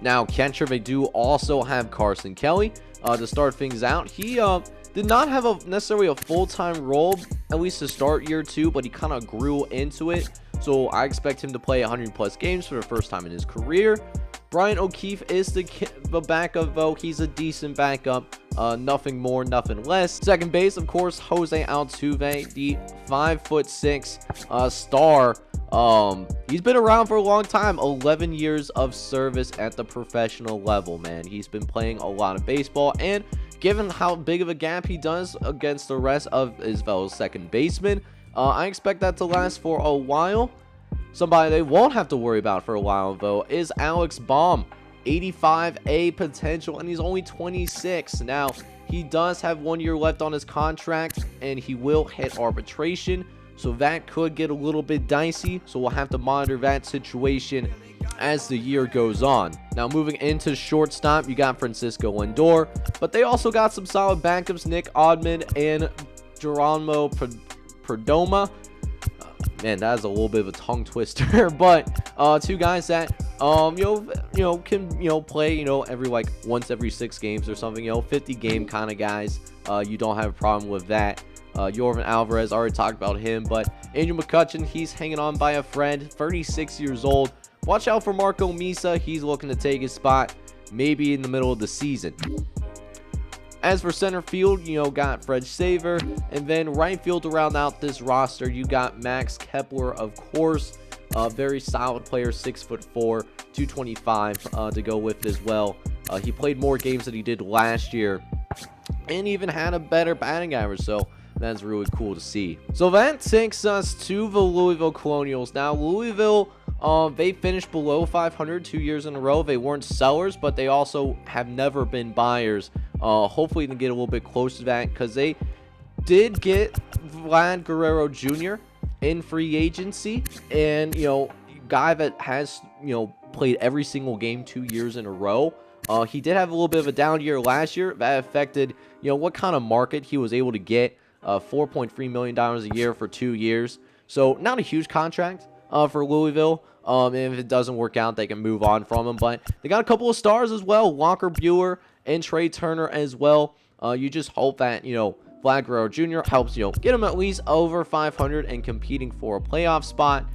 Now, catcher, they do also have Carson Kelly to start things out. He did not have necessarily a full-time role, at least to start year 2, but he kind of grew into it. So I expect him to play 100 plus games for the first time in his career. Brian O'Keefe is the backup, though. He's a decent backup. Nothing more, nothing less. Second base, of course, Jose Altuve, the 5'6" star. He's been around for a long time. 11 years of service at the professional level, man. He's been playing a lot of baseball, and given how big of a gap he does against the rest of his fellow second basemen, I expect that to last for a while. Somebody they won't have to worry about for a while, though, is Alex Baum. 85A potential, and he's only 26. Now, he does have 1 year left on his contract, and he will hit arbitration, so that could get a little bit dicey. So we'll have to monitor that situation as the year goes on. Now, moving into shortstop, you got Francisco Lindor, but they also got some solid backups, Nick Odman and Geronimo Perdomo. Man, that is a little bit of a tongue twister, but 2 guys that can play once every 6 games or something, 50 game kind of guys. You don't have a problem with that. Yorvin Alvarez, already talked about him, but Andrew McCutchen, he's hanging on by a friend, 36 years old. Watch out for Marco Misa. He's looking to take his spot maybe in the middle of the season. As for center field, got Fred Saver, and then right field to round out this roster, you got Max Kepler, of course, a very solid player, 6'4", 225 to go with as well. He played more games than he did last year, and even had a better batting average, so that's really cool to see. So that takes us to the Louisville Colonials. Now, Louisville, they finished below 500 2 years in a row. They weren't sellers, but they also have never been buyers. Hopefully they can get a little bit close to that, because they did get Vlad Guerrero Jr. in free agency, and guy that has played every single game 2 years in a row. He did have a little bit of a down year last year. That affected what kind of market he was able to get. $4.3 million a year for 2 years, so not a huge contract for Louisville, And if it doesn't work out, they can move on from him. But they got a couple of stars as well, Walker Buehler and Trey Turner as well. You just hope that, Vlad Guerrero Jr. helps, get him at least over 500 and competing for a playoff spot.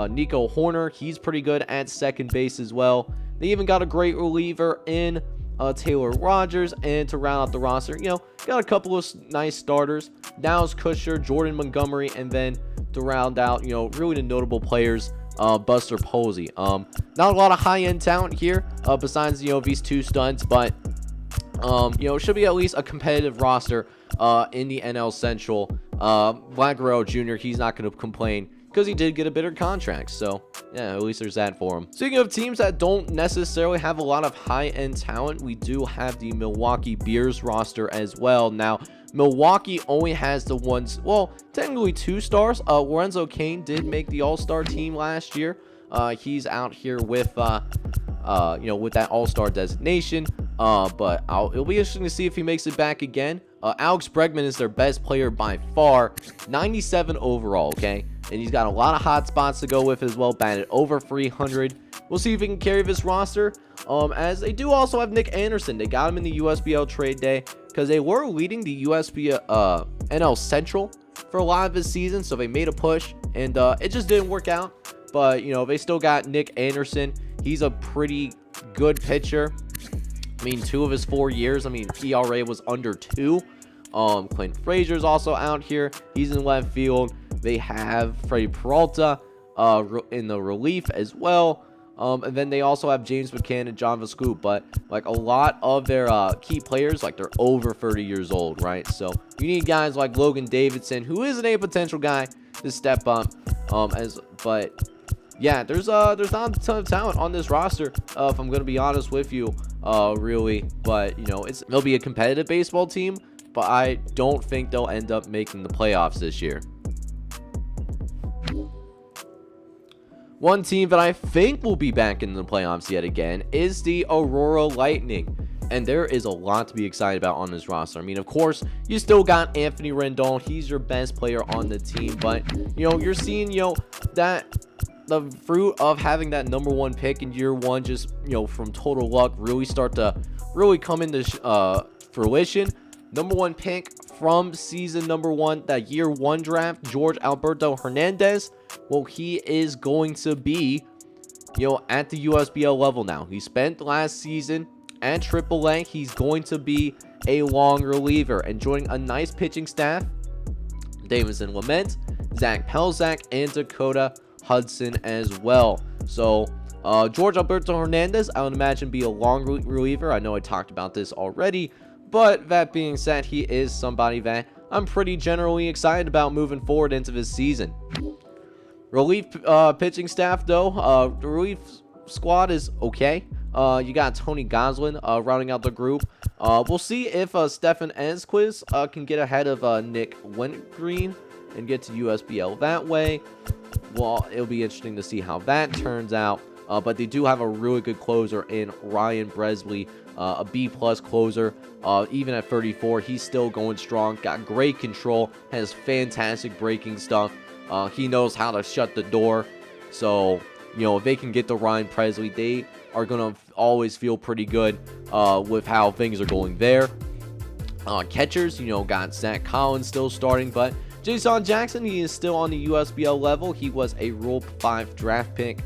Nico Horner, he's pretty good at second base as well. They even got a great reliever in Taylor Rogers, and to round out the roster, got a couple of nice starters, Dallas Kusher, Jordan Montgomery, and then to round out, really the notable players, Buster Posey. Not a lot of high-end talent here, besides, these two studs, but, it should be at least a competitive roster in the NL Central. Vlad Guerrero Jr., he's not going to complain, because he did get a better contract. So, yeah, at least there's that for him. Speaking of teams that don't necessarily have a lot of high-end talent, we do have the Milwaukee Bears roster as well. Now, Milwaukee only has the ones, well, technically 2 stars. Lorenzo Cain did make the All-Star team last year. He's out here with, with that All-Star designation. But it'll be interesting to see if he makes it back again. Alex Bregman is their best player by far, 97 overall, okay? And he's got a lot of hot spots to go with as well, batted over 300. We'll see if he can carry this roster, as they do also have Nick Anderson. They got him in the USBL trade day because they were leading the USBL NL Central for a lot of this season, so they made a push, and it just didn't work out. But, they still got Nick Anderson. He's a pretty good pitcher. 2 of his 4 years, ERA was under 2. Clint Frazier's also out here. He's in left field. They have Freddie Peralta in the relief as well. And then they also have James McCann and John Vascoop. But, a lot of their key players, they're over 30 years old, right? So, you need guys like Logan Davidson, who isn't a potential guy to step up. But, yeah, there's not a ton of talent on this roster, if I'm going to be honest with you, really. But, they'll be a competitive baseball team, but I don't think they'll end up making the playoffs this year. One team that I think will be back in the playoffs yet again is the Aurora Lightning. And there is a lot to be excited about on this roster. Of course, you still got Anthony Rendon. He's your best player on the team. But, you're seeing, that the fruit of having that number 1 pick in year 1 just, from total luck really start to really come into fruition. Number 1 pick from season number 1, that year 1 draft, George Alberto Hernandez. Well, he is going to be, at the USBL level now. He spent last season at AAA. He's going to be a long reliever and joining a nice pitching staff. Davison Lament, Zach Pelzak, and Dakota Hudson as well. So, George Alberto Hernandez, I would imagine, be a long reliever. I know I talked about this already, but that being said, he is somebody that I'm pretty generally excited about moving forward into this season. Relief pitching staff, though, the relief squad is okay. You got Tony Goslin rounding out the group. We'll see if Stefan Esquiz can get ahead of Nick Wingreen and get to USBL that way. Well, it'll be interesting to see how that turns out. But they do have a really good closer in Ryan Bresley, a B+ closer. Even at 34, he's still going strong. Got great control, has fantastic breaking stuff. He knows how to shut the door. So, if they can get to Ryan Presley, they are going to always feel pretty good with how things are going there. Catchers, got Zach Collins still starting, but Jason Jackson, he is still on the USBL level. He was a Rule 5 draft pick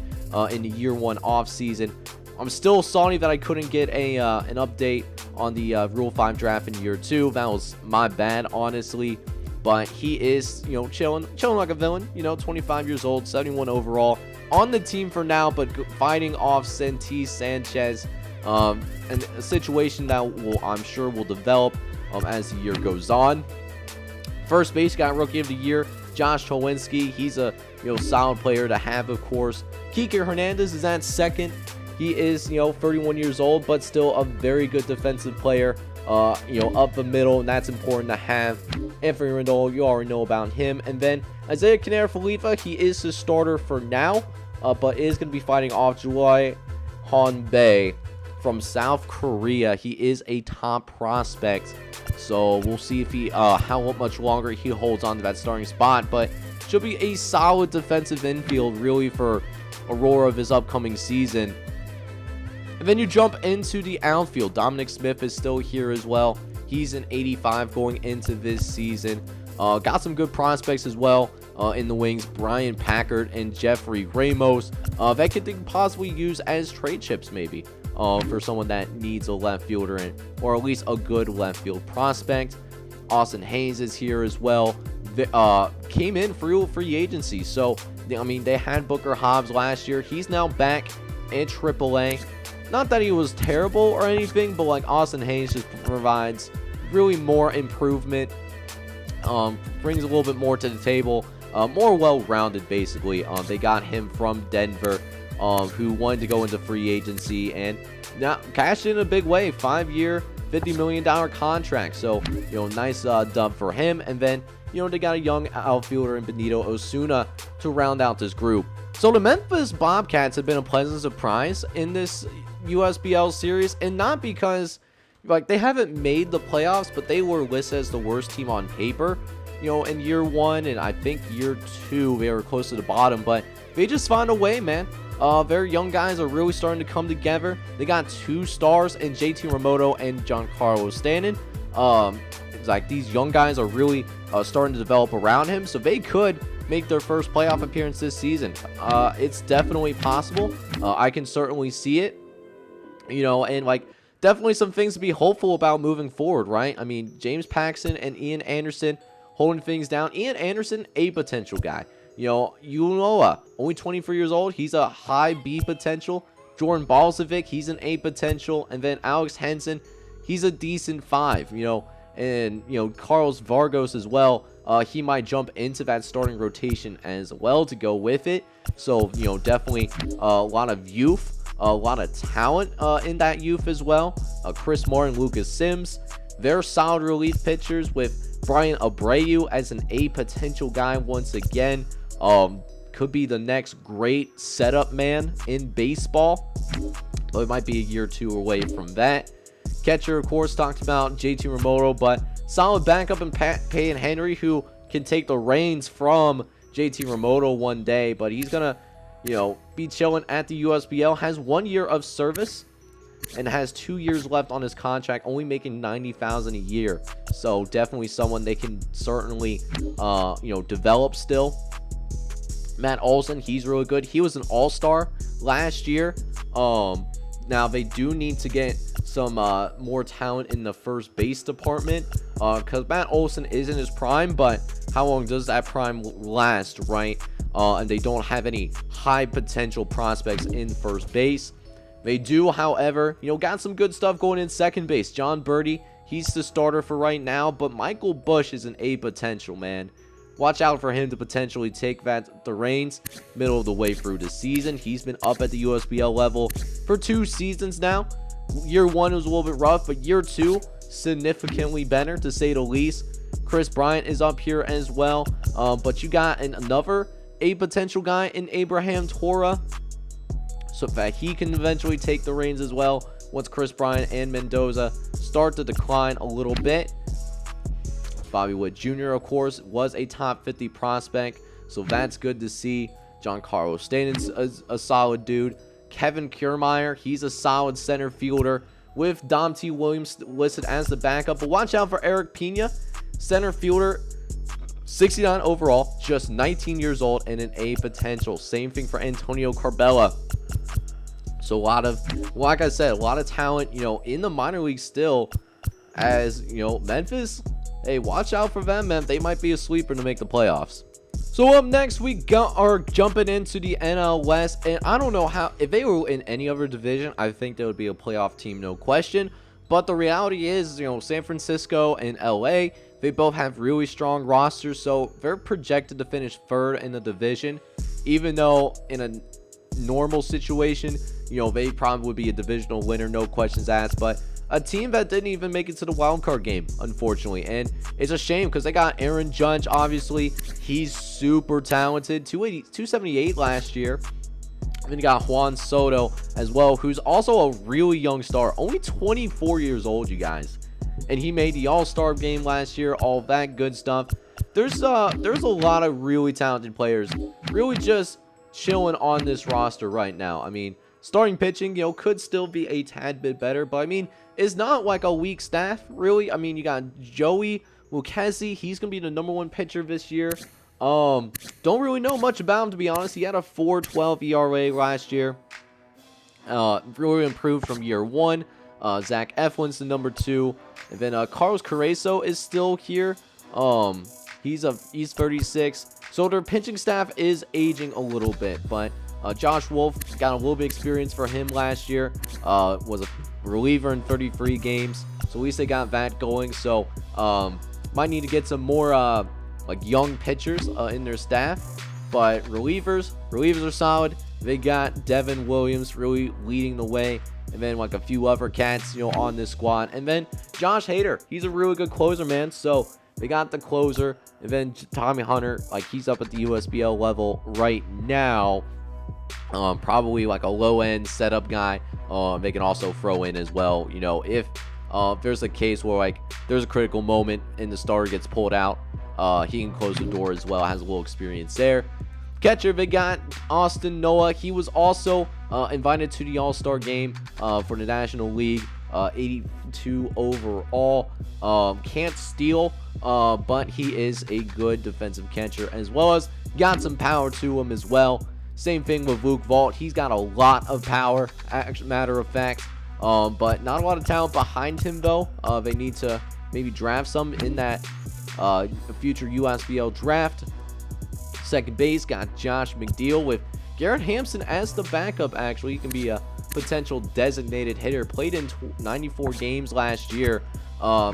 in the year 1 offseason. I'm still salty that I couldn't get an update on the Rule 5 draft in year 2. That was my bad, honestly. But he is, chilling like a villain. 25 years old, 71 overall. On the team for now, but fighting off Sentis Sanchez. And a situation that I'm sure will develop as the year goes on. First base got Rookie of the Year, Josh Towinski. He's a solid player to have, of course. Kike Hernandez is at second. He is 31 years old, but still a very good defensive player. Up the middle, and that's important to have. Anthony Rendon, you already know about him. And then Isaiah Canera-Falifa, he is his starter for now, but is going to be fighting off July Honbei from South Korea. He is a top prospect So we'll see if he how much longer he holds on to that starting spot, but should be a solid defensive infield really for Aurora of his upcoming season. And then you jump into the outfield. Dominic Smith is still here as well. He's an 85 going into this season. Got some good prospects as well in the wings. Brian Packard and Jeffrey Ramos that could possibly use as trade chips maybe for someone that needs a left fielder or at least a good left field prospect. Austin Hayes is here as well. Came in through free agency. So, I mean, they had Booker Hobbs last year. He's now back in AAA. Not that he was terrible or anything, but like Austin Hayes just provides really more improvement. Brings a little bit more to the table. More well-rounded, basically. They got him from Denver, who wanted to go into free agency and now cashed in a big way. 5-year, $50 million contract. So, nice dub for him. And then, they got a young outfielder in Benito Osuna to round out this group. So the Memphis Bobcats have been a pleasant surprise in this USBL series, and not because they haven't made the playoffs, but they were listed as the worst team on paper, in year 1, and I think year 2 they were close to the bottom, but they just found a way, man. Their young guys are really starting to come together. They got 2 stars in JT Realmuto and Giancarlo Stanton. It's like these young guys are really starting to develop around him, so they could make their first playoff appearance this season. It's definitely possible. I can certainly see it, and definitely some things to be hopeful about moving forward, right? I mean, James Paxton and Ian Anderson holding things down. Ian Anderson, a potential guy. Unoa, only 24 years old. He's a high B potential. Jordan Balzovic, he's an A potential. And then Alex Henson, he's a decent 5, And, Carlos Vargas as well. He might jump into that starting rotation as well to go with it. So, definitely a lot of youth. A lot of talent in that youth as well. Chris Martin, Lucas Sims. They're solid relief pitchers with Brian Abreu as an A potential guy once again. Could be the next great setup man in baseball. But it might be a year or 2 away from that. Catcher, of course, talked about JT Realmuto, but solid backup in Peyton Henry, who can take the reins from JT Realmuto one day. But he's going to be chilling at the USBL, has 1 year of service and has 2 years left on his contract, only making $90,000 a year. So definitely someone they can certainly, develop still. Matt Olson, he's really good. He was an all-star last year. Now they do need to get some more talent in the first base department, because Matt Olson is in his prime, but how long does that prime last, right? And they don't have any high potential prospects in first base. They do, however, got some good stuff going in second base. John Birdie, he's the starter for right now, but Michael Bush is an A potential, man. Watch out for him to potentially take the reins middle of the way through the season. He's been up at the USBL level for 2 seasons now. Year 1 was a little bit rough, but year 2 significantly better, to say the least. Chris Bryant is up here as well, but you got another A potential guy in Abraham Tora, so that he can eventually take the reins as well once Chris Bryant and Mendoza start to decline a little bit. Bobby Witt Jr., of course, was a top 50 prospect, so that's good to see. Giancarlo Stanton's a solid dude. Kevin Kiermaier, he's a solid center fielder with Dom T. Williams listed as the backup. But watch out for Eric Pena, center fielder, 69 overall, just 19 years old and an A potential. Same thing for Antonio Carbella. So a lot of, like I said, a lot of talent, in the minor leagues still. As, Memphis, hey, watch out for them, man. They might be a sleeper to make the playoffs. So up next, we are jumping into the NL West, and I don't know how, if they were in any other division, I think they would be a playoff team, no question. But the reality is, San Francisco and LA, they both have really strong rosters, so they're projected to finish 3rd in the division, even though in a normal situation, they probably would be a divisional winner, no questions asked. But a team that didn't even make it to the wild card game, unfortunately, and it's a shame because they got Aaron Judge. Obviously, he's super talented, 278 last year. And then you got Juan Soto as well, who's also a really young star, only 24 years old, you guys. and he made the All-Star game last year, all that good stuff. There's a lot of really talented players really just chilling on this roster right now. I mean, starting pitching, could still be a tad bit better, but I mean, it's not like a weak staff, really. I mean, you got Joey Lucchesi. He's going to be the #1 pitcher this year. Don't really know much about him, to be honest. He had a 4.12 ERA last year. Really improved from year 1. Zach Eflin's the #2. And then Carlos Carrizo is still here. He's 36. So their pitching staff is aging a little bit, but Josh Wolf got a little bit of experience for him last year. Was a reliever in 33 games, so at least they got that going. So might need to get some more like young pitchers in their staff, but relievers are solid. They got Devin Williams really leading the way, and then like a few other cats on this squad, and then Josh Hader, he's a really good closer, man. So they got the closer, and then Tommy Hunter, like he's up at the USBL level right now. Probably like a low-end setup guy. They can also throw in as well, if there's a case where like there's a critical moment and the starter gets pulled out, he can close the door as well. Has a little experience there. Catcher, they got Austin Noah. He was also invited to the All-Star game for the National League. 82 overall. Can't steal, but he is a good defensive catcher, as well as got some power to him as well. Same thing with Luke Vault. He's got a lot of power, matter of fact, but not a lot of talent behind him, though. They need to maybe draft some in that future USBL draft. Second base, got Josh McDeal with Garrett Hampson as the backup. Actually, he can be a potential designated hitter. Played in 94 games last year, so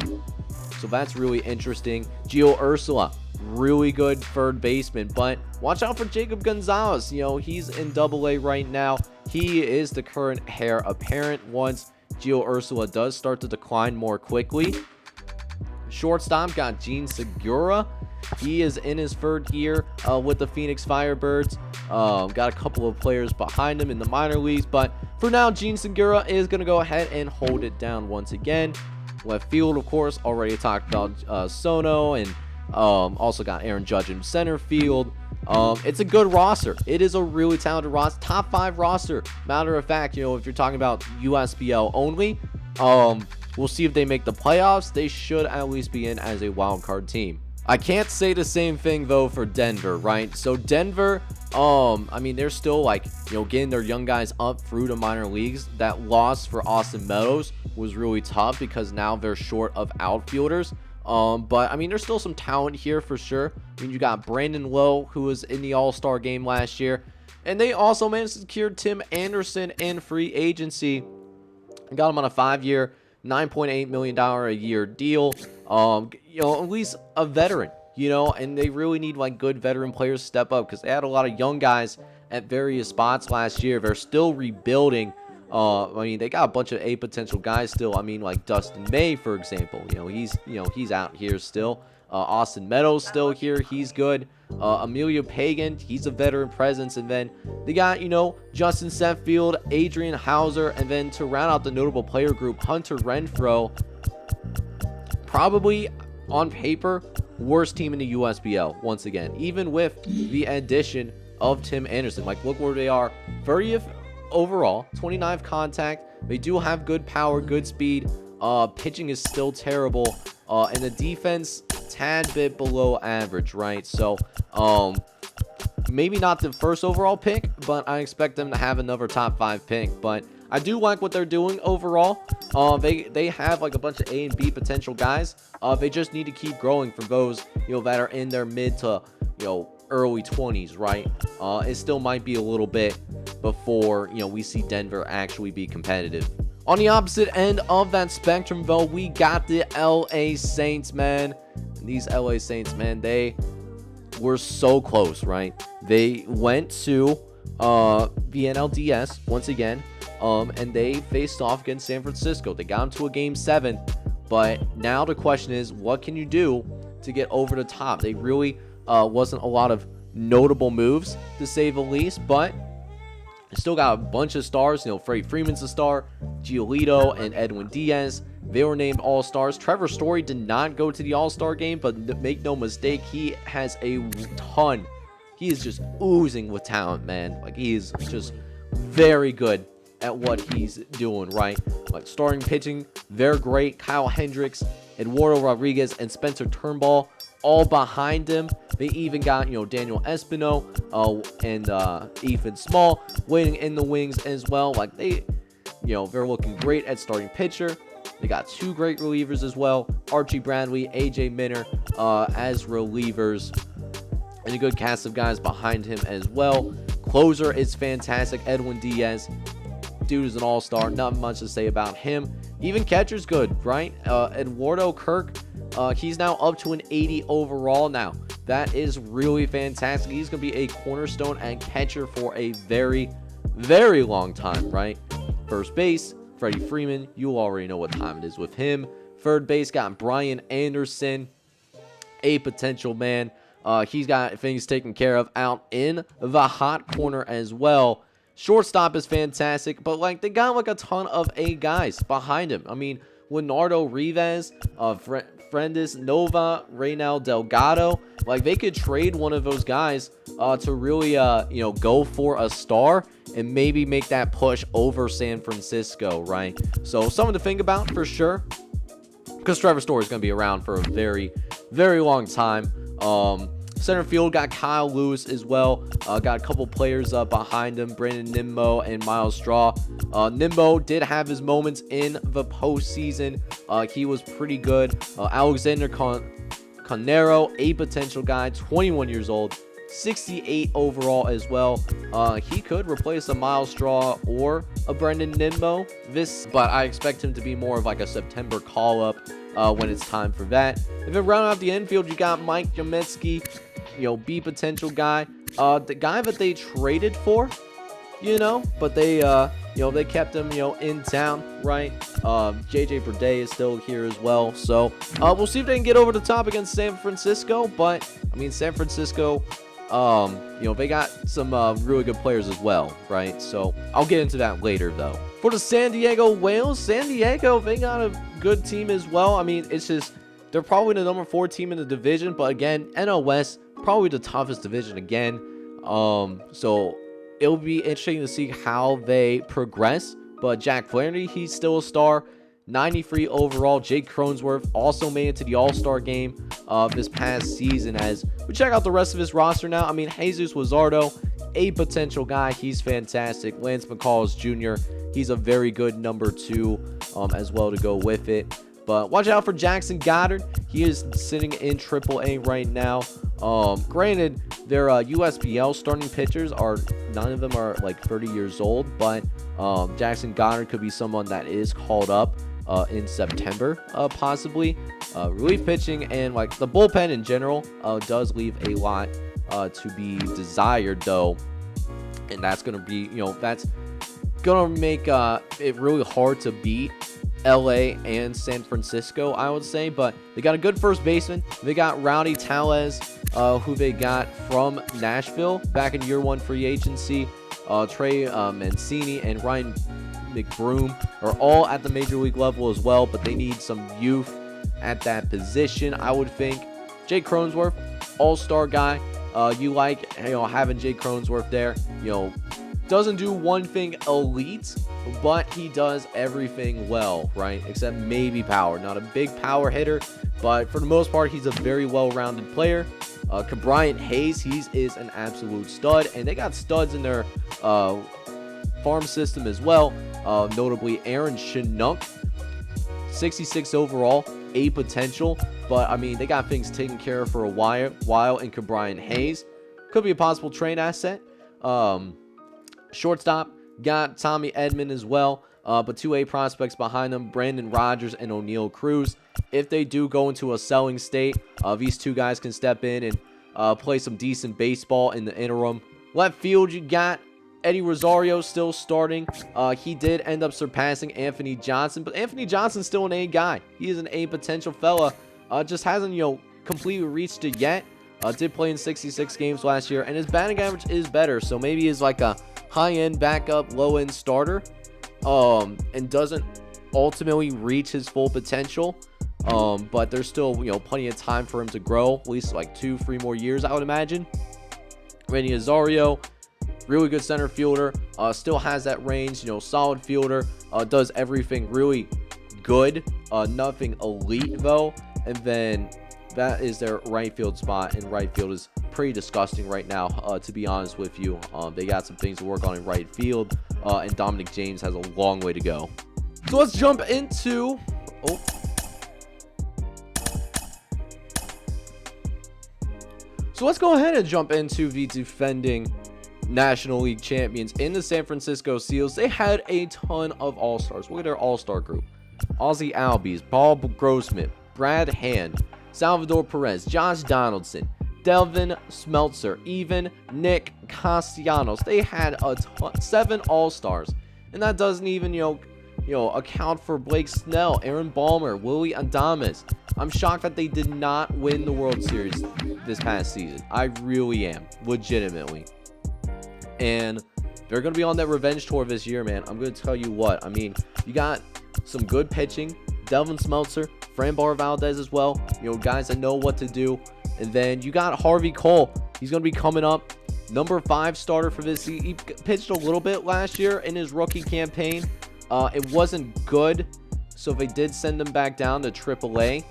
that's really interesting. Gio Ursula, really good third baseman, but watch out for Jacob Gonzalez. He's in AA right now. He is the current heir apparent once Gio Ursula does start to decline more quickly. Shortstop, got Gene Segura. He is in his third year with the Phoenix Firebirds. Got a couple of players behind him in the minor leagues, but for now, Gene Segura is going to go ahead and hold it down once again. Left field, of course, already talked about Sono, and also got Aaron Judge in center field. It's a good roster. It is a really talented roster. Top 5 roster. Matter of fact, if you're talking about USBL only, we'll see if they make the playoffs. They should at least be in as a wild card team. I can't say the same thing though for Denver, right? So Denver, I mean, they're still like, getting their young guys up through the minor leagues. That loss for Austin Meadows was really tough because now they're short of outfielders. But I mean, there's still some talent here for sure. I mean, you got Brandon Lowe, who was in the All-Star game last year, and they also managed to secure Tim Anderson in free agency. Got him on a 5-year, $9.8 million a year deal. At least a veteran, and they really need like good veteran players to step up because they had a lot of young guys at various spots last year. They're still rebuilding. I mean, they got a bunch of A potential guys still. I mean, like Dustin May, for example. He's out here still. Austin Meadows still here. He's good. Emilio Pagan, he's a veteran presence. And then they got, Justin Setfield, Adrian Hauser, and then to round out the notable player group, Hunter Renfroe. Probably on paper, worst team in the USBL once again, even with the addition of Tim Anderson. Like, look where they are. 30th overall, 29th contact. They do have good power, good speed. Pitching is still terrible, and the defense tad bit below average, right? So maybe not the first overall pick, but I expect them to have another top 5 pick. But I do like what they're doing overall. They have like a bunch of A and B potential guys. They just need to keep growing for those that are in their mid to early 20s, right? It still might be a little bit before we see Denver actually be competitive. On the opposite end of that spectrum, though, we got the LA Saints, man. And these LA Saints, man, they were so close, right? They went to the NLDS once again, and they faced off against San Francisco. They got into a Game 7, but now the question is, what can you do to get over the top? They really wasn't a lot of notable moves, to say the least, but Still got a bunch of stars. Freddie Freeman's a star. Giolito and Edwin Diaz, they were named All-Stars. Trevor Story did not go to the All-Star game, but make no mistake, he has a ton. He is just oozing with talent, man. Like, he is just very good at what he's doing, right? Like, starting pitching, they're great. Kyle Hendricks, Eduardo Rodriguez, and Spencer Turnbull all behind him. They even got, Daniel Espino and Ethan Small waiting in the wings as well. Like, they're looking great at starting pitcher. They got 2 great relievers as well. Archie Bradley, AJ Minner as relievers. And a good cast of guys behind him as well. Closer is fantastic. Edwin Diaz. Dude is an all-star. Not much to say about him. Even catcher's good, right? Eduardo Kirk, he's now up to an 80 overall now. That is really fantastic. He's going to be a cornerstone and catcher for a very, very long time, right? First base, Freddie Freeman. You already know what time it is with him. Third base, got Brian Anderson, a potential man. He's got things taken care of out in the hot corner as well. Shortstop is fantastic, but they got a ton of A guys behind him. I mean, Leonardo Rivas, Frendis Nova, Reynal Delgado. They could trade one of those guys to really go for a star and maybe make that push over San Francisco, right? So something to think about for sure, because Trevor Story is going to be around for a very, very long time. Center field got Kyle Lewis as well. Got a couple players behind him, Brandon Nimmo and Miles Straw. Nimmo did have his moments in the postseason. He was pretty good. Alexander Conero, a potential guy, 21 years old, 68 overall as well. He could replace a Miles Straw or a Brandon Nimmo, but I expect him to be more of a September call-up when it's time for that. And then rounding out the infield, you got Mike Yametsky, B potential guy. The guy that they traded for, but they kept him, in town, right? JJ Berde is still here as well. So we'll see if they can get over the top against San Francisco. But I mean, San Francisco, they got some really good players as well, right? So I'll get into that later, though. For the San Diego Whales, San Diego, they got a good team as well. I mean, it's just, they're probably the number 4 team in the division, but again, NL West, probably the toughest division again. So it'll be interesting to see how they progress. But Jack Flaherty, he's still a star. 93 overall. Jake Cronenworth also made it to the All-Star game this past season. As we check out the rest of his roster now, I mean, Jesus Wazardo, a potential guy. He's fantastic. Lance McCullers Jr., he's a very good number 2 as well to go with it. But watch out for Jackson Goddard. He is sitting in AAA right now. Granted, their USBL starting pitchers none of them are 30 years old, but Jackson Goddard could be someone that is called up in September, possibly. Relief pitching and the bullpen in general does leave a lot to be desired, though, and that's gonna be that's gonna make it really hard to beat LA and San Francisco, I would say. But they got a good first baseman. They got Rowdy Tellez, who they got from Nashville back in year 1 free agency. Trey Mancini and Ryan McBroom are all at the major league level as well, but they need some youth at that position, I would think. Jake Cronenworth, all-star guy. You like having Jake Cronenworth there. Doesn't do one thing elite, but he does everything well, right? Except maybe power. Not a big power hitter, but for the most part, he's a very well-rounded player. Bryant Hayes, he is an absolute stud, and they got studs in their farm system as well. Notably, Aaron Chinook, 66 overall, a potential, but I mean, they got things taken care of for a while in Bryant Hayes. Could be a possible trade asset. Shortstop, got Tommy Edman as well, but 2 A prospects behind them, Brandon Rogers and O'Neal Cruz. If they do go into a selling state, these 2 guys can step in and play some decent baseball in the interim. Left field, you got Eddie Rosario still starting. He did end up surpassing Anthony Johnson, but Anthony Johnson's still an A guy. He is an A potential fella. Just hasn't, completely reached it yet. Did play in 66 games last year, and his batting average is better, so maybe he's a high-end backup, low-end starter, and doesn't ultimately reach his full potential. But there's still, plenty of time for him to grow, at least like 2-3 more years, I would imagine. Randy Azario, really good center fielder, still has that range, solid fielder, does everything really good, nothing elite though. And then that is their right field spot, and right field is pretty disgusting right now, to be honest with you. They got some things to work on in right field, and Dominic James has a long way to go. So let's jump into So let's go ahead and jump into the defending National League champions in the San Francisco Seals. They had a ton of all-stars. Look at their all-star group. Ozzie Albies, Paul Grossman, Brad Hand, Salvador Perez, Josh Donaldson, Delvin Smeltzer, even Nick Castellanos. They had a ton, 7 all-stars. And that doesn't even, account for Blake Snell, Aaron Ballmer, Willie Adames. I'm shocked that they did not win the World Series this past season. I really am, legitimately. And they're going to be on that revenge tour this year, man. I'm going to tell you what. I mean, you got some good pitching. Delvin Smeltzer, Framber Valdez as well. Guys that know what to do. And then you got Harvey Cole. He's going to be coming up. Number 5 starter for this. He pitched a little bit last year in his rookie campaign. It wasn't good. So they did send him back down to AAA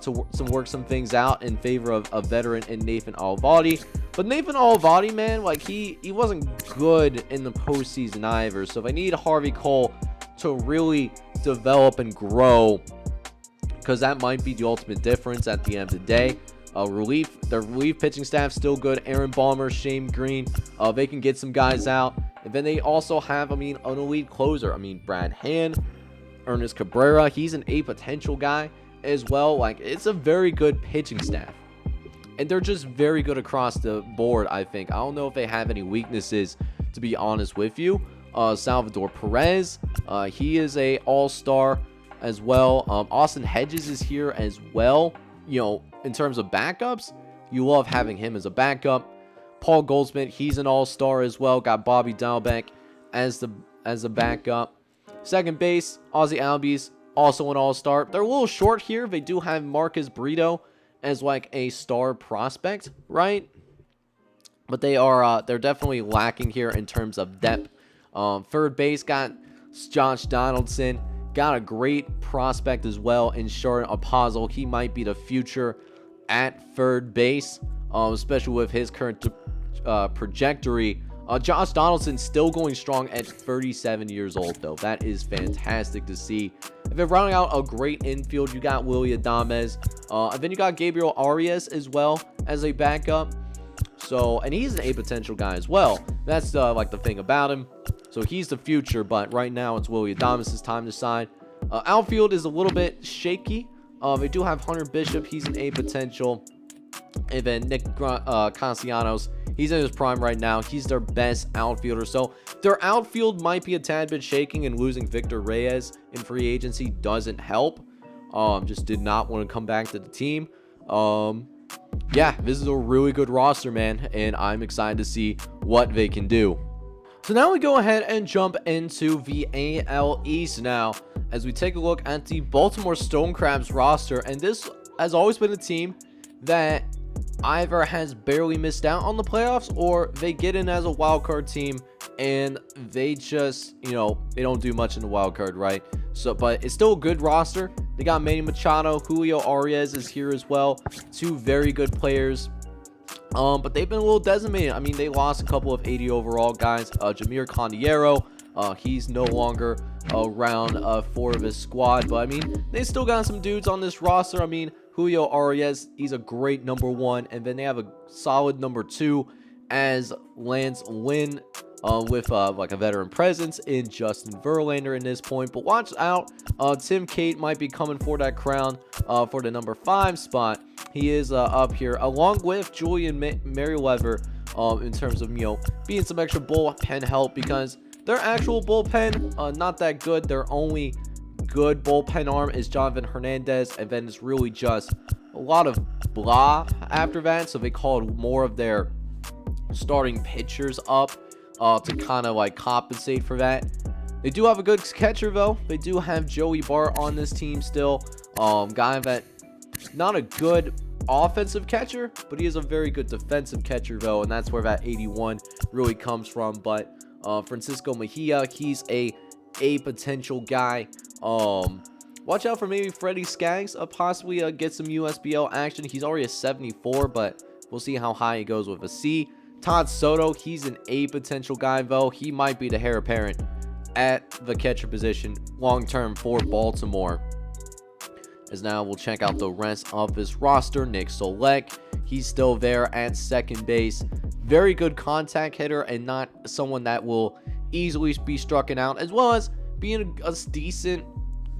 to work some things out in favor of a veteran in Nathan Eovaldi. But Nathan Eovaldi, man, like he wasn't good in the postseason either. So they need Harvey Cole to really develop and grow, because that might be the ultimate difference at the end of the day. Their relief pitching staff still good. Aaron Ballmer, Shane Green, they can get some guys out. And then they also have, an elite closer. Brad Hand, Ernest Cabrera, he's an A potential guy as well. Like, it's a very good pitching staff. And they're just very good across the board, I think. I don't know if they have any weaknesses, to be honest with you. Salvador Perez, he is a all-star as well. Austin Hedges is here as well. In terms of backups, you love having him as a backup. Paul Goldschmidt, he's an all-star as well. Got Bobby Dalbec as the backup. Second base, Ozzie Albies, also an all-star. They're a little short here. They do have Marcus Brito as like a star prospect, right? But they're definitely lacking here in terms of depth. Third base got Josh Donaldson. Got a great prospect as well in Jordan Apazzo. He might be the future at third base, especially with his current trajectory. Josh Donaldson still going strong at 37 years old, though. That is fantastic to see. If they're rounding out a great infield, you got Willie Adames. And then you got Gabriel Arias as well as a backup. And he's an A potential guy as well. That's the thing about him. So he's the future, but right now it's Willie Adames' time to shine. Outfield is a little bit shaky. They do have Hunter Bishop. He's an A potential. And then Nick Castellanos, he's in his prime right now. He's their best outfielder. So their outfield might be a tad bit shaking, and losing Victor Reyes in free agency doesn't help. Just did not want to come back to the team. Yeah, this is a really good roster, man, and I'm excited to see what they can do. So now we go ahead and jump into the AL East now, as we take a look at the Baltimore Stonecrabs roster. And this has always been a team that either has barely missed out on the playoffs, or they get in as a wild card team and they just, they don't do much in the wild card, right? But it's still a good roster. They got Manny Machado, Julio Arias is here as well. 2 very good players. But they've been a little decimated. They lost a couple of 80 overall guys. Jameer Candiero, he's no longer around for this squad. But they still got some dudes on this roster. Julio Arias, he's a great number 1. And then they have a solid number 2 as Lance Lynn, with a veteran presence in Justin Verlander in this point. But watch out, Tim Cate might be coming for that crown for the number 5 spot. He is up here along with Julian Merriweather, in terms of being some extra bullpen help, because their actual bullpen not that good. Their only good bullpen arm is Jonathan Hernandez, and then it's really just a lot of blah after that. So they called more of their starting pitchers up to kind of like compensate for that. They do have a good catcher though. They do have Joey Bart on this team still. Guy that not a good offensive catcher, but he is a very good defensive catcher though, and that's where that 81 really comes from. But Francisco Mejia, he's a potential guy. Watch out for maybe Freddie Skaggs, possibly get some USBL action. He's already a 74, but we'll see how high he goes with a C. Todd Soto, he's an A potential guy though. He might be the heir apparent at the catcher position long term for Baltimore. As now we'll check out the rest of this roster. Nick Solek, he's still there at second base. Very good contact hitter and not someone that will easily be struck out, as well as being a decent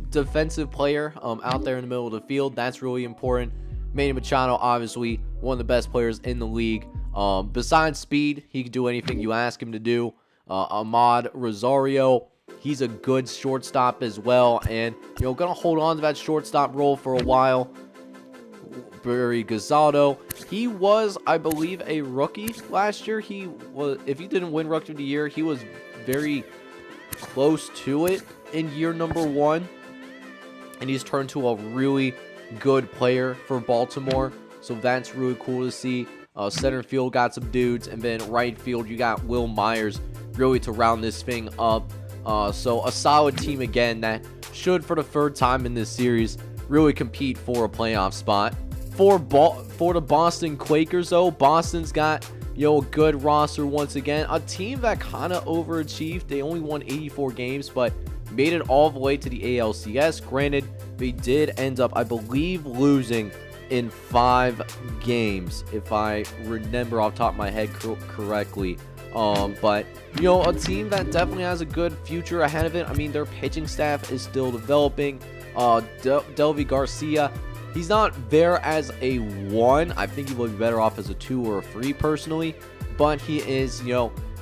defensive player out there in the middle of the field. That's really important. Manny Machado, obviously one of the best players in the league. Besides speed, he can do anything you ask him to do. Ahmad Rosario, he's a good shortstop as well, and gonna hold on to that shortstop role for a while. Barry Gonzalo, he was, I believe, a rookie last year. He was, if he didn't win Rookie of the Year, he was very close to it in year number 1, and he's turned to a really good player for Baltimore, so that's really cool to see. Center field got some dudes, and then right field you got Will Myers really to round this thing up. So a solid team again that should, for the third time in this series, really compete for a playoff spot. For the Boston Quakers though, Boston's got a good roster once again. A team that kind of overachieved. They only won 84 games, but made it all the way to the ALCS. Granted, they did end up, I believe, losing in 5 games, if I remember off the top of my head correctly. But a team that definitely has a good future ahead of it. I mean, their pitching staff is still developing. Delvi Garcia, he's not there as a 1. I think he would be better off as a 2 or a 3 personally, but he is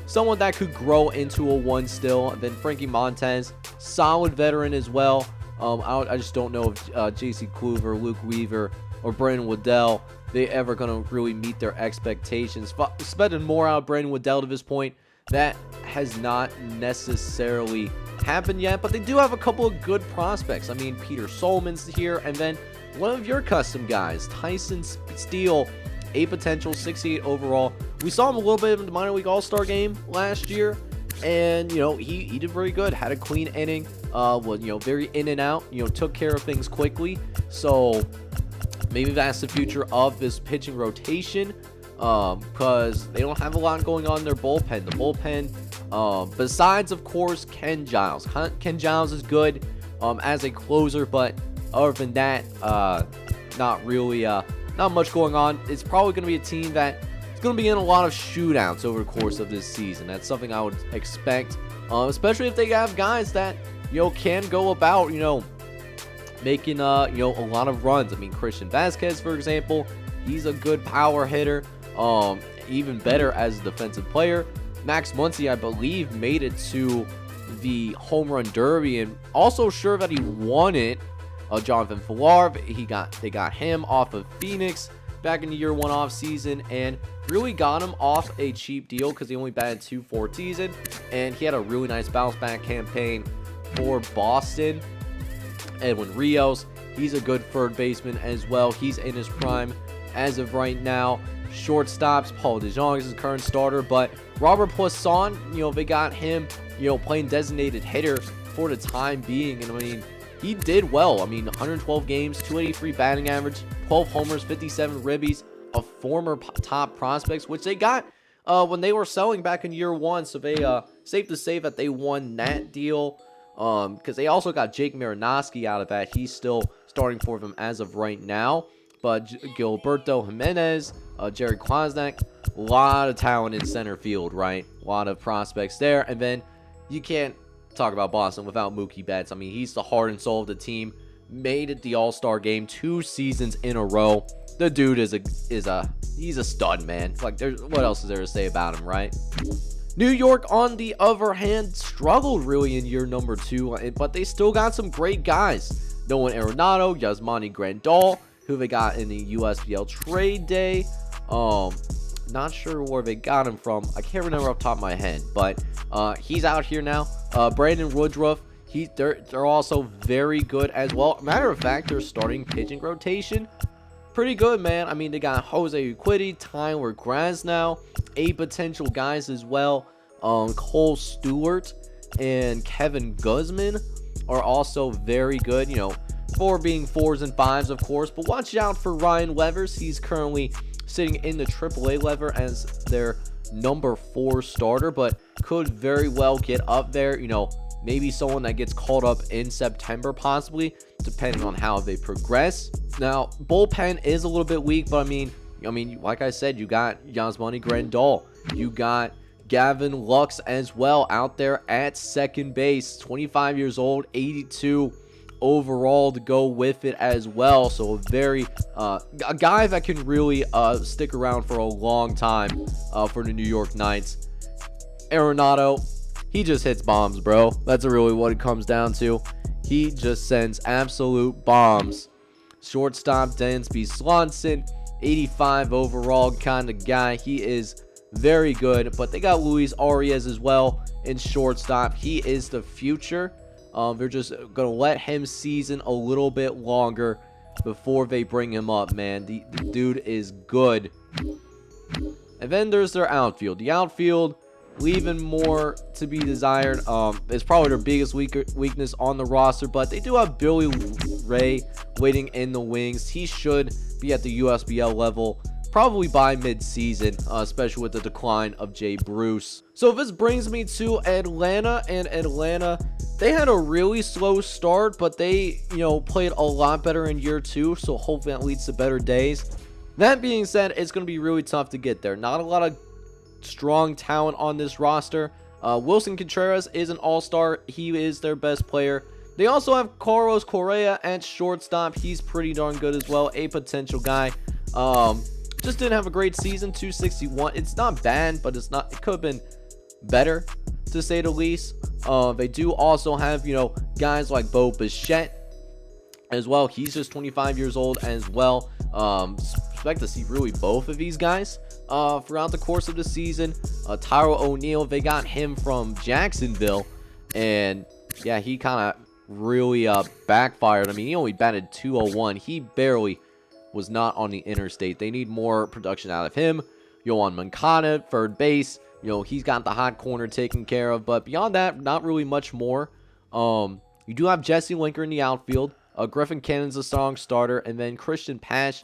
someone that could grow into a 1 still. And then Frankie Montez, solid veteran as well. I just don't know if J.C. Kluver, Luke Weaver, or Brandon Waddell, they ever going to really meet their expectations. Expecting more out of Brandon Waddell to this point. That has not necessarily happened yet, but they do have a couple of good prospects. I mean, Peter Solomon's here, and then one of your custom guys, Tyson Steele, a potential 68 overall. We saw him a little bit in the minor league all-star game last year, and he did very good. Had a clean inning, was very in and out, took care of things quickly. So maybe that's the future of this pitching rotation, because they don't have a lot going on in their bullpen. The bullpen, besides, of course, Ken Giles. Ken Giles is good as a closer, but other than that, not really, not much going on. It's probably going to be a team that is going to be in a lot of shootouts over the course of this season. That's something I would expect, especially if they have guys that, can go about, making a lot of runs. I mean, Christian Vasquez, for example, he's a good power hitter, even better as a defensive player. Max Muncy, I believe, made it to the home run derby, and also sure that he won it. Jonathan Villar, they got him off of Phoenix back in the year 1 off season, and really got him off a cheap deal because he only batted .240 season, and he had a really nice bounce back campaign for Boston. Edwin Rios, he's a good third baseman as well. He's in his prime as of right now. Shortstops, Paul DeJong is his current starter, but Robert Poisson, they got him, playing designated hitter for the time being, and I mean, he did well. I mean, 112 games, 283 batting average, 12 homers, 57 ribbies, a former top prospects, which they got when they were selling back in year 1, so they safe to say that they won that deal. Because they also got Jake Marinowski out of that. He's still starting for them as of right now. But Gilberto Jimenez, Jerry Kwasniak, a lot of talent in center field, right? A lot of prospects there. And then you can't talk about Boston without Mookie Betts. I mean, he's the heart and soul of the team. Made it the All-Star game 2 seasons in a row. The dude he's a stud, man. Like, what else is there to say about him, right? New York, on the other hand, struggled really in year number 2, but they still got some great guys. Nolan Arenado, Yasmani Grandal, who they got in the USBL trade day. Not sure where they got him from. I can't remember off the top of my head, but he's out here now. Brandon Woodruff, they're also very good as well. Matter of fact, their starting pitching rotation, pretty good, man. I mean, they got Jose Urquidy, Tyler Glasnow, 8 potential guys as well. Cole Stewart and Kevin Guzman are also very good, you know, for being 4s and 5s, of course. But watch out for Ryan Levers. He's currently sitting in the AAA level as their number 4 starter, but could very well get up there, you know, maybe someone that gets called up in September possibly, depending on how they progress. Now, bullpen is a little bit weak, but I mean, like I said, you got Yasmani Grandal, you got Gavin Lux as well out there at second base, 25 years old, 82 overall to go with it as well. So a guy that can really stick around for a long time for the New York Knights. Arenado, he just hits bombs, bro. That's really what it comes down to. He just sends absolute bombs. Shortstop Dansby Swanson, 85 overall kind of guy. He is very good, but they got Luis Arias as well in shortstop. He is the future. They're just gonna let him season a little bit longer before they bring him up, man. The dude is good. And then there's their outfield. The outfield, leaving more to be desired. It's probably their biggest weakness on the roster, but they do have Billy Ray waiting in the wings. He should be at the USBL level probably by mid-season, especially with the decline of Jay Bruce. So this brings me to Atlanta, and Atlanta, they had a really slow start, but they, you know, played a lot better in year 2, so hopefully that leads to better days. That being said, it's going to be really tough to get there. Not a lot of strong talent on this roster. Wilson Contreras is an all-star. He is their best player. They also have Carlos Correa at shortstop. He's pretty darn good as well, a potential guy. Just didn't have a great season. 261. It's not bad, but it could have been better, to say the least. They do also have, you know, guys like Bo Bichette as well. He's just 25 years old as well. Expect to see really both of these guys throughout the course of the season. Tyro O'Neill, they got him from Jacksonville, and yeah, he kind of really backfired. I mean, he only batted 201. He barely was not on the interstate. They need more production out of him. Yohan Moncada, third base. You know, he's got the hot corner taken care of. But beyond that, not really much more. You do have Jesse Linker in the outfield. Griffin Cannon's a strong starter. And then Christian Pash,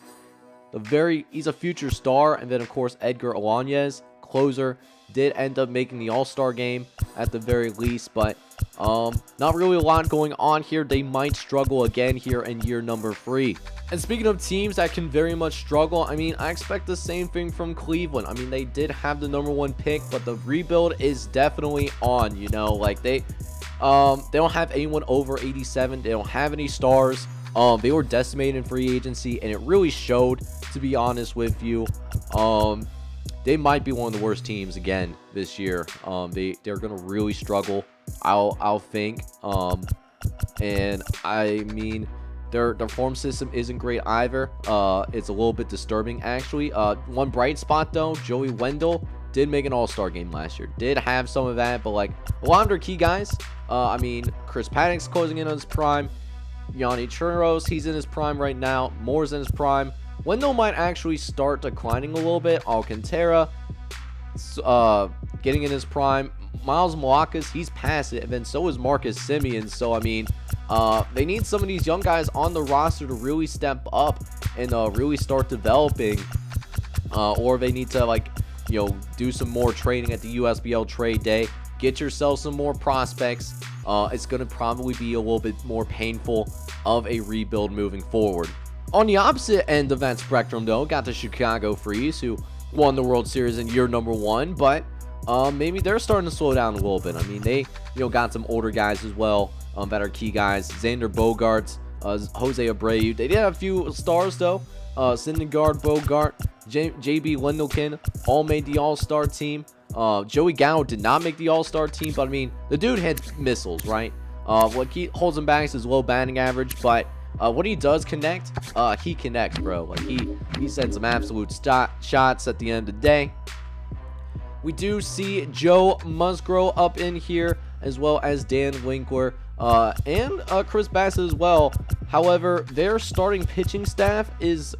he's a future star. And then, of course, Edgar Alaniz, closer, did end up making the All-Star game at the very least. But not really a lot going on here. They might struggle again here in year number 3. And speaking of teams that can very much struggle, I mean, I expect the same thing from Cleveland. I mean, they did have the number 1 pick, but the rebuild is definitely on, you know. Like, they don't have anyone over 87. They don't have any stars. They were decimated in free agency, and it really showed, to be honest with you. They might be one of the worst teams again this year. They're going to really struggle, I'll think. And I mean, their form system isn't great either. It's a little bit disturbing, actually. One bright spot, though, Joey Wendell did make an all-star game last year. Did have some of that, but like a lot of their key guys. I mean, Chris Paddock's closing in on his prime. Yanni Churros, he's in his prime right now. Moore's in his prime. Wendell might actually start declining a little bit. Alcantara, getting in his prime. Miles Malakas, he's past it, and then so is Marcus Semien. So I mean, they need some of these young guys on the roster to really step up and really start developing, or they need to, like, you know, do some more trading at the USBL trade day. Get yourself some more prospects. It's going to probably be a little bit more painful of a rebuild moving forward. On the opposite end of that spectrum, though, got the Chicago Freeze, who won the World Series in year number 1, but maybe they're starting to slow down a little bit. I mean, they, you know, got some older guys as well that are key guys. Xander Bogaerts, Jose Abreu. They did have a few stars, though. Syndergaard, Bogart, JB Lindelkin all made the All-Star team. Joey Gallo did not make the All-Star team, but I mean, the dude had missiles, right? What holds him back is his low batting average, but When he does connect, he connects, bro. Like, he sends some absolute shots at the end of the day. We do see Joe Musgrove up in here, as well as Dan Winkler, and Chris Bassett as well. However, their starting pitching staff is,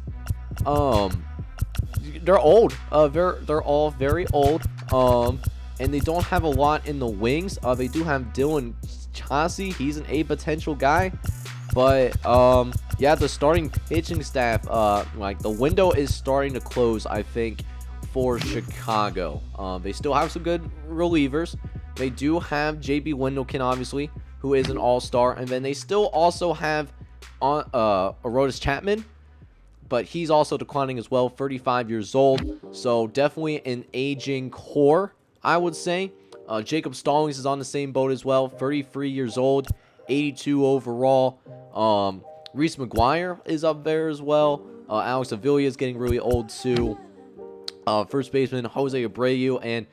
they're old. They're all very old. And they don't have a lot in the wings. They do have Dylan Chauncey. He's an A potential guy. But, yeah, the starting pitching staff, like, the window is starting to close, I think, for Chicago. They still have some good relievers. They do have JB Wendlekin, obviously, who is an all-star. And then they still also have Aroldis Chapman, but he's also declining as well, 35 years old. So definitely an aging core, I would say. Jacob Stallings is on the same boat as well, 33 years old, 82 overall. Reese McGuire is up there as well. Alex Avila is getting really old too. First baseman Jose Abreu, and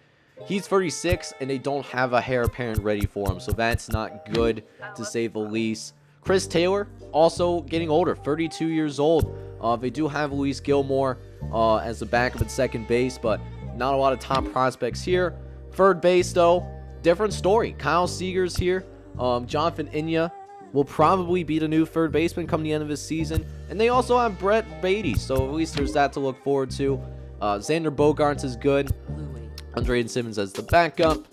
he's 36, and they don't have a heir apparent ready for him, so that's not good, to say the least. Chris Taylor, also getting older, 32 years old. They do have Luis Gilmore as the backup at second base, but not a lot of top prospects here. Third base, though, different story. Kyle Seager's here. Jonathan India will probably be the new third baseman come the end of this season. And they also have Brett Beatty, so at least there's that to look forward to. Xander Bogaerts is good. Andrelton Simmons as the backup.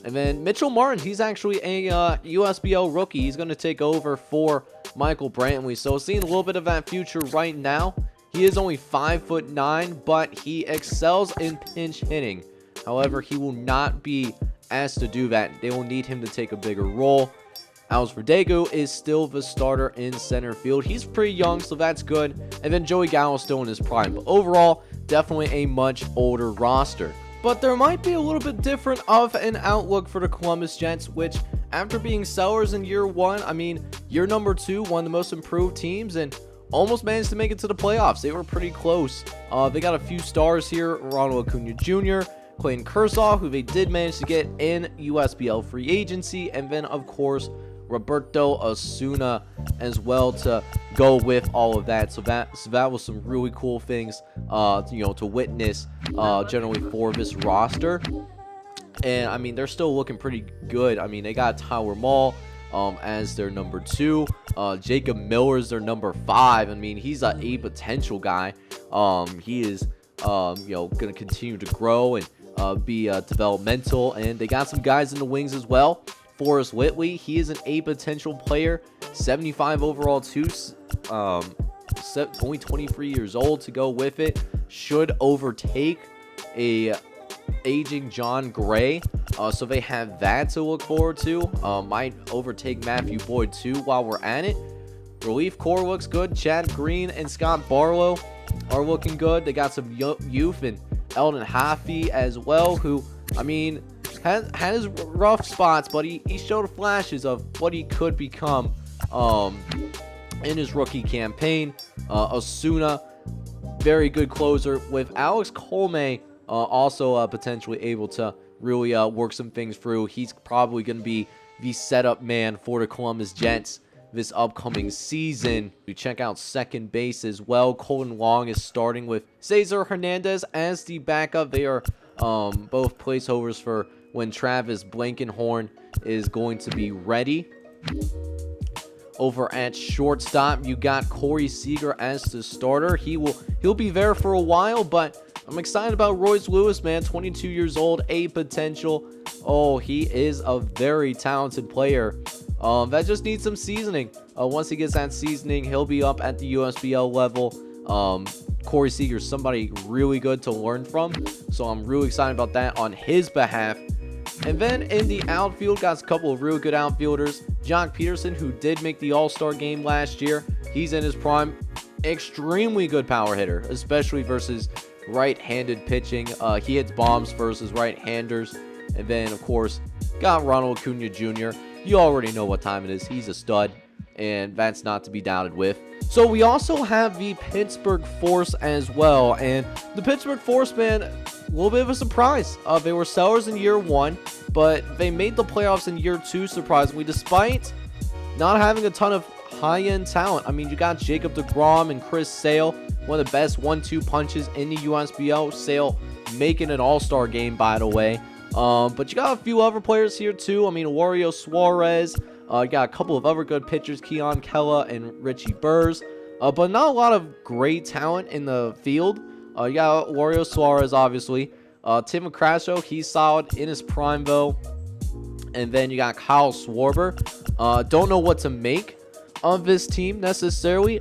And then Mitchell Martin, he's actually a USBL rookie. He's going to take over for Michael Brantley. So seeing a little bit of that future right now. He is only 5'9", but he excels in pinch hitting. However, he will not be asked to do that. They will need him to take a bigger role. Alex Verdugo is still the starter in center field. He's pretty young, so that's good. And then Joey Gallo still in his prime. But overall, definitely a much older roster. But there might be a little bit different of an outlook for the Columbus Jets, which, after being sellers in year one, I mean, year number two, one of the most improved teams, and almost managed to make it to the playoffs. They were pretty close. They got a few stars here. Ronald Acuna Jr., Clayton Kershaw, who they did manage to get in USBL free agency, and then, of course, Roberto Osuna as well to go with all of that. So that was some really cool things, to witness generally for this roster. And I mean, they're still looking pretty good. I mean, they got Tyler Mahle as their number 2. Jacob Miller is their number 5. I mean, he's a potential guy. He is going to continue to grow and be developmental. And they got some guys in the wings as well. Forrest Whitley, he is an A potential player, 75 overall, only 23 years old to go with it. Should overtake a aging John Gray, so they have that to look forward to. Might overtake Matthew Boyd too while we're at it. Relief corps looks good. Chad Green and Scott Barlow are looking good. They got some youth and Eldon Haffey as well, who, I mean, had his rough spots, but he showed flashes of what he could become in his rookie campaign. Osuna, very good closer, with Alex Colme also potentially able to really work some things through. He's probably going to be the setup man for the Columbus Jets this upcoming season. We check out second base as well. Colton Long is starting with Cesar Hernandez as the backup. They are both placeholders for when Travis Blankenhorn is going to be ready. Over at shortstop, you got Corey Seager as the starter. He'll be there for a while, but I'm excited about Royce Lewis, man. 22 years old, A potential. Oh, he is a very talented player. That just needs some seasoning. Once he gets that seasoning, he'll be up at the USBL level. Corey Seager is somebody really good to learn from, so I'm really excited about that on his behalf. And then in the outfield, got a couple of real good outfielders. Jock Peterson, who did make the All-Star game last year. He's in his prime. Extremely good power hitter, especially versus right-handed pitching. He hits bombs versus right-handers. And then, of course, got Ronald Acuna Jr. You already know what time it is. He's a stud, and that's not to be doubted with. So we also have the Pittsburgh Force as well. And the Pittsburgh Force, man, a little bit of a surprise. They were sellers in year one, but they made the playoffs in year two, surprisingly, despite not having a ton of high-end talent. I mean, you got Jacob deGrom and Chris Sale, one of the best 1-2 punches in the USBL. Sale making an all-star game, by the way. But you got a few other players here too. I mean, Wario Suarez. You got a couple of other good pitchers, Keon Kella and Richie Burrs. But not a lot of great talent in the field. You got Wario Suarez, obviously. Tim McCrasho, he's solid in his prime, though. And then you got Kyle Schwarber. Don't know what to make of this team necessarily.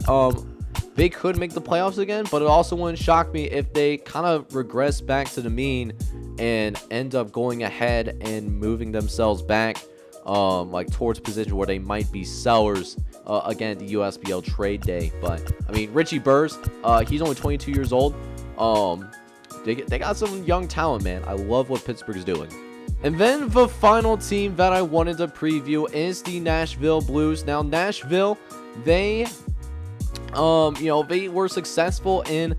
They could make the playoffs again, but it also wouldn't shock me if they kind of regress back to the mean and end up going ahead and moving themselves back like towards a position where they might be sellers again at the USBL trade day. But I mean, Richie Burrs, he's only 22 years old. They got some young talent, man. I love what Pittsburgh's doing. And then the final team that I wanted to preview is the Nashville Blues. Now, Nashville, they were successful in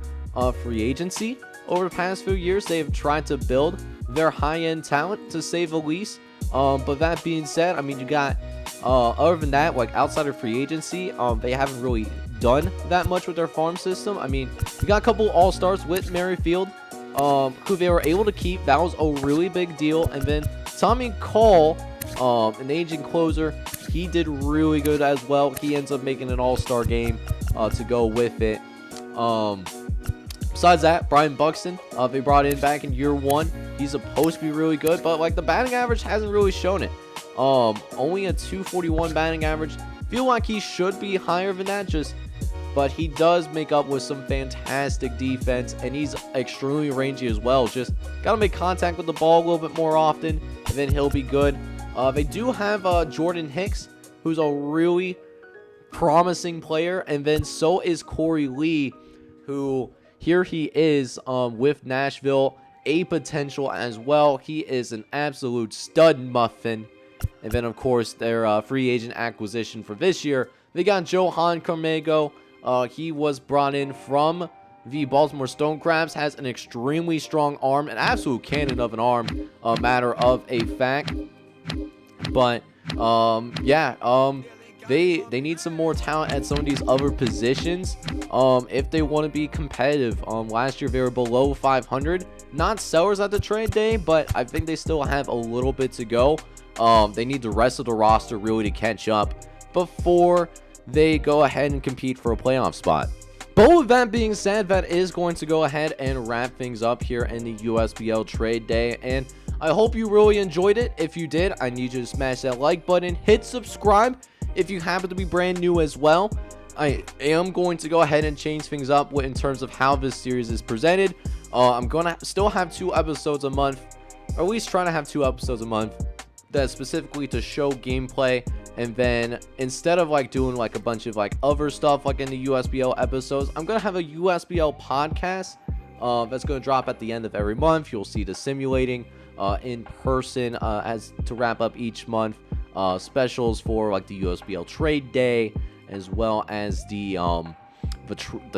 free agency over the past few years. They've tried to build their high-end talent, to say the least. But that being said, I mean, you got other than that, like outside of free agency, they haven't really done that much with their farm system. I mean, you got a couple all-stars with Merrifield, who they were able to keep. That was a really big deal. And then Tommy Cole, an aging closer, he did really good as well. He ends up making an all-star game to go with it. Besides that, Brian Buxton, they brought in back in year 1. He's supposed to be really good, but like the batting average hasn't really shown it. Only a 241 batting average. Feel like he should be higher than that, but he does make up with some fantastic defense, and he's extremely rangy as well. Just gotta make contact with the ball a little bit more often, and then he'll be good. They do have Jordan Hicks, who's a really promising player, and then so is Corey Lee, who here he is with Nashville, a potential as well. He is an absolute stud muffin. And then, of course, their free agent acquisition for this year, they got Johan Camargo. He was brought in from the Baltimore Stone Crabs, has an extremely strong arm, an absolute cannon of an arm, a matter of a fact. But, they need some more talent at some of these other positions if they want to be competitive. Last year, they were below 500. Not sellers at the trade day, but I think they still have a little bit to go. They need the rest of the roster really to catch up before they go ahead and compete for a playoff spot. But with that being said, that is going to go ahead and wrap things up here in the USBL trade day. And I hope you really enjoyed it. If you did, I need you to smash that like button, hit subscribe if you happen to be brand new as well. I am going to go ahead and change things up in terms of how this series is presented. I'm going to still have 2 episodes a month, or at least trying to have 2 episodes a month. That's specifically to show gameplay, and then instead of like doing like a bunch of like other stuff like in the USBL episodes, I'm gonna have a USBL podcast that's gonna drop at the end of every month. You'll see the simulating in person as to wrap up each month, specials for like the USBL trade day as well as the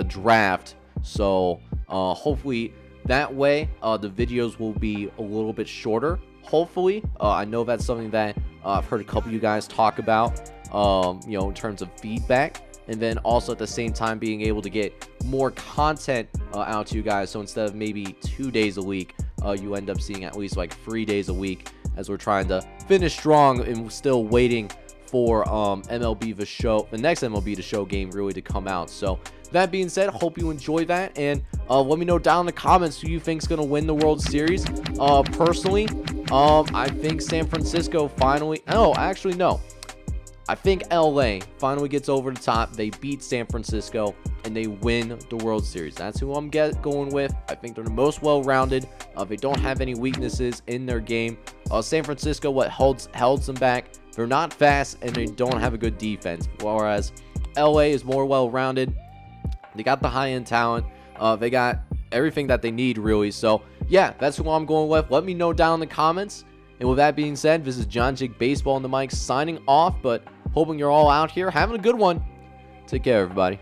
draft. So hopefully that way the videos will be a little bit shorter. Hopefully, I know that's something that I've heard a couple of you guys talk about, in terms of feedback, and then also at the same time being able to get more content out to you guys. So instead of maybe 2 days a week, you end up seeing at least like 3 days a week, as we're trying to finish strong and still waiting for MLB the next MLB The Show game really to come out. So that being said, hope you enjoy that, and let me know down in the comments who you think is going to win the World Series. Personally, I think San Francisco finally... Oh, actually, no. I think LA finally gets over the top. They beat San Francisco, and they win the World Series. That's who I'm going with. I think they're the most well-rounded. They don't have any weaknesses in their game. San Francisco, what held them back, they're not fast, and they don't have a good defense. Whereas LA is more well-rounded. They got the high-end talent. They got everything that they need, really. So, yeah, that's who I'm going with. Let me know down in the comments. And with that being said, this is JohnJake Baseball on the mic signing off, but hoping you're all out here having a good one. Take care, everybody.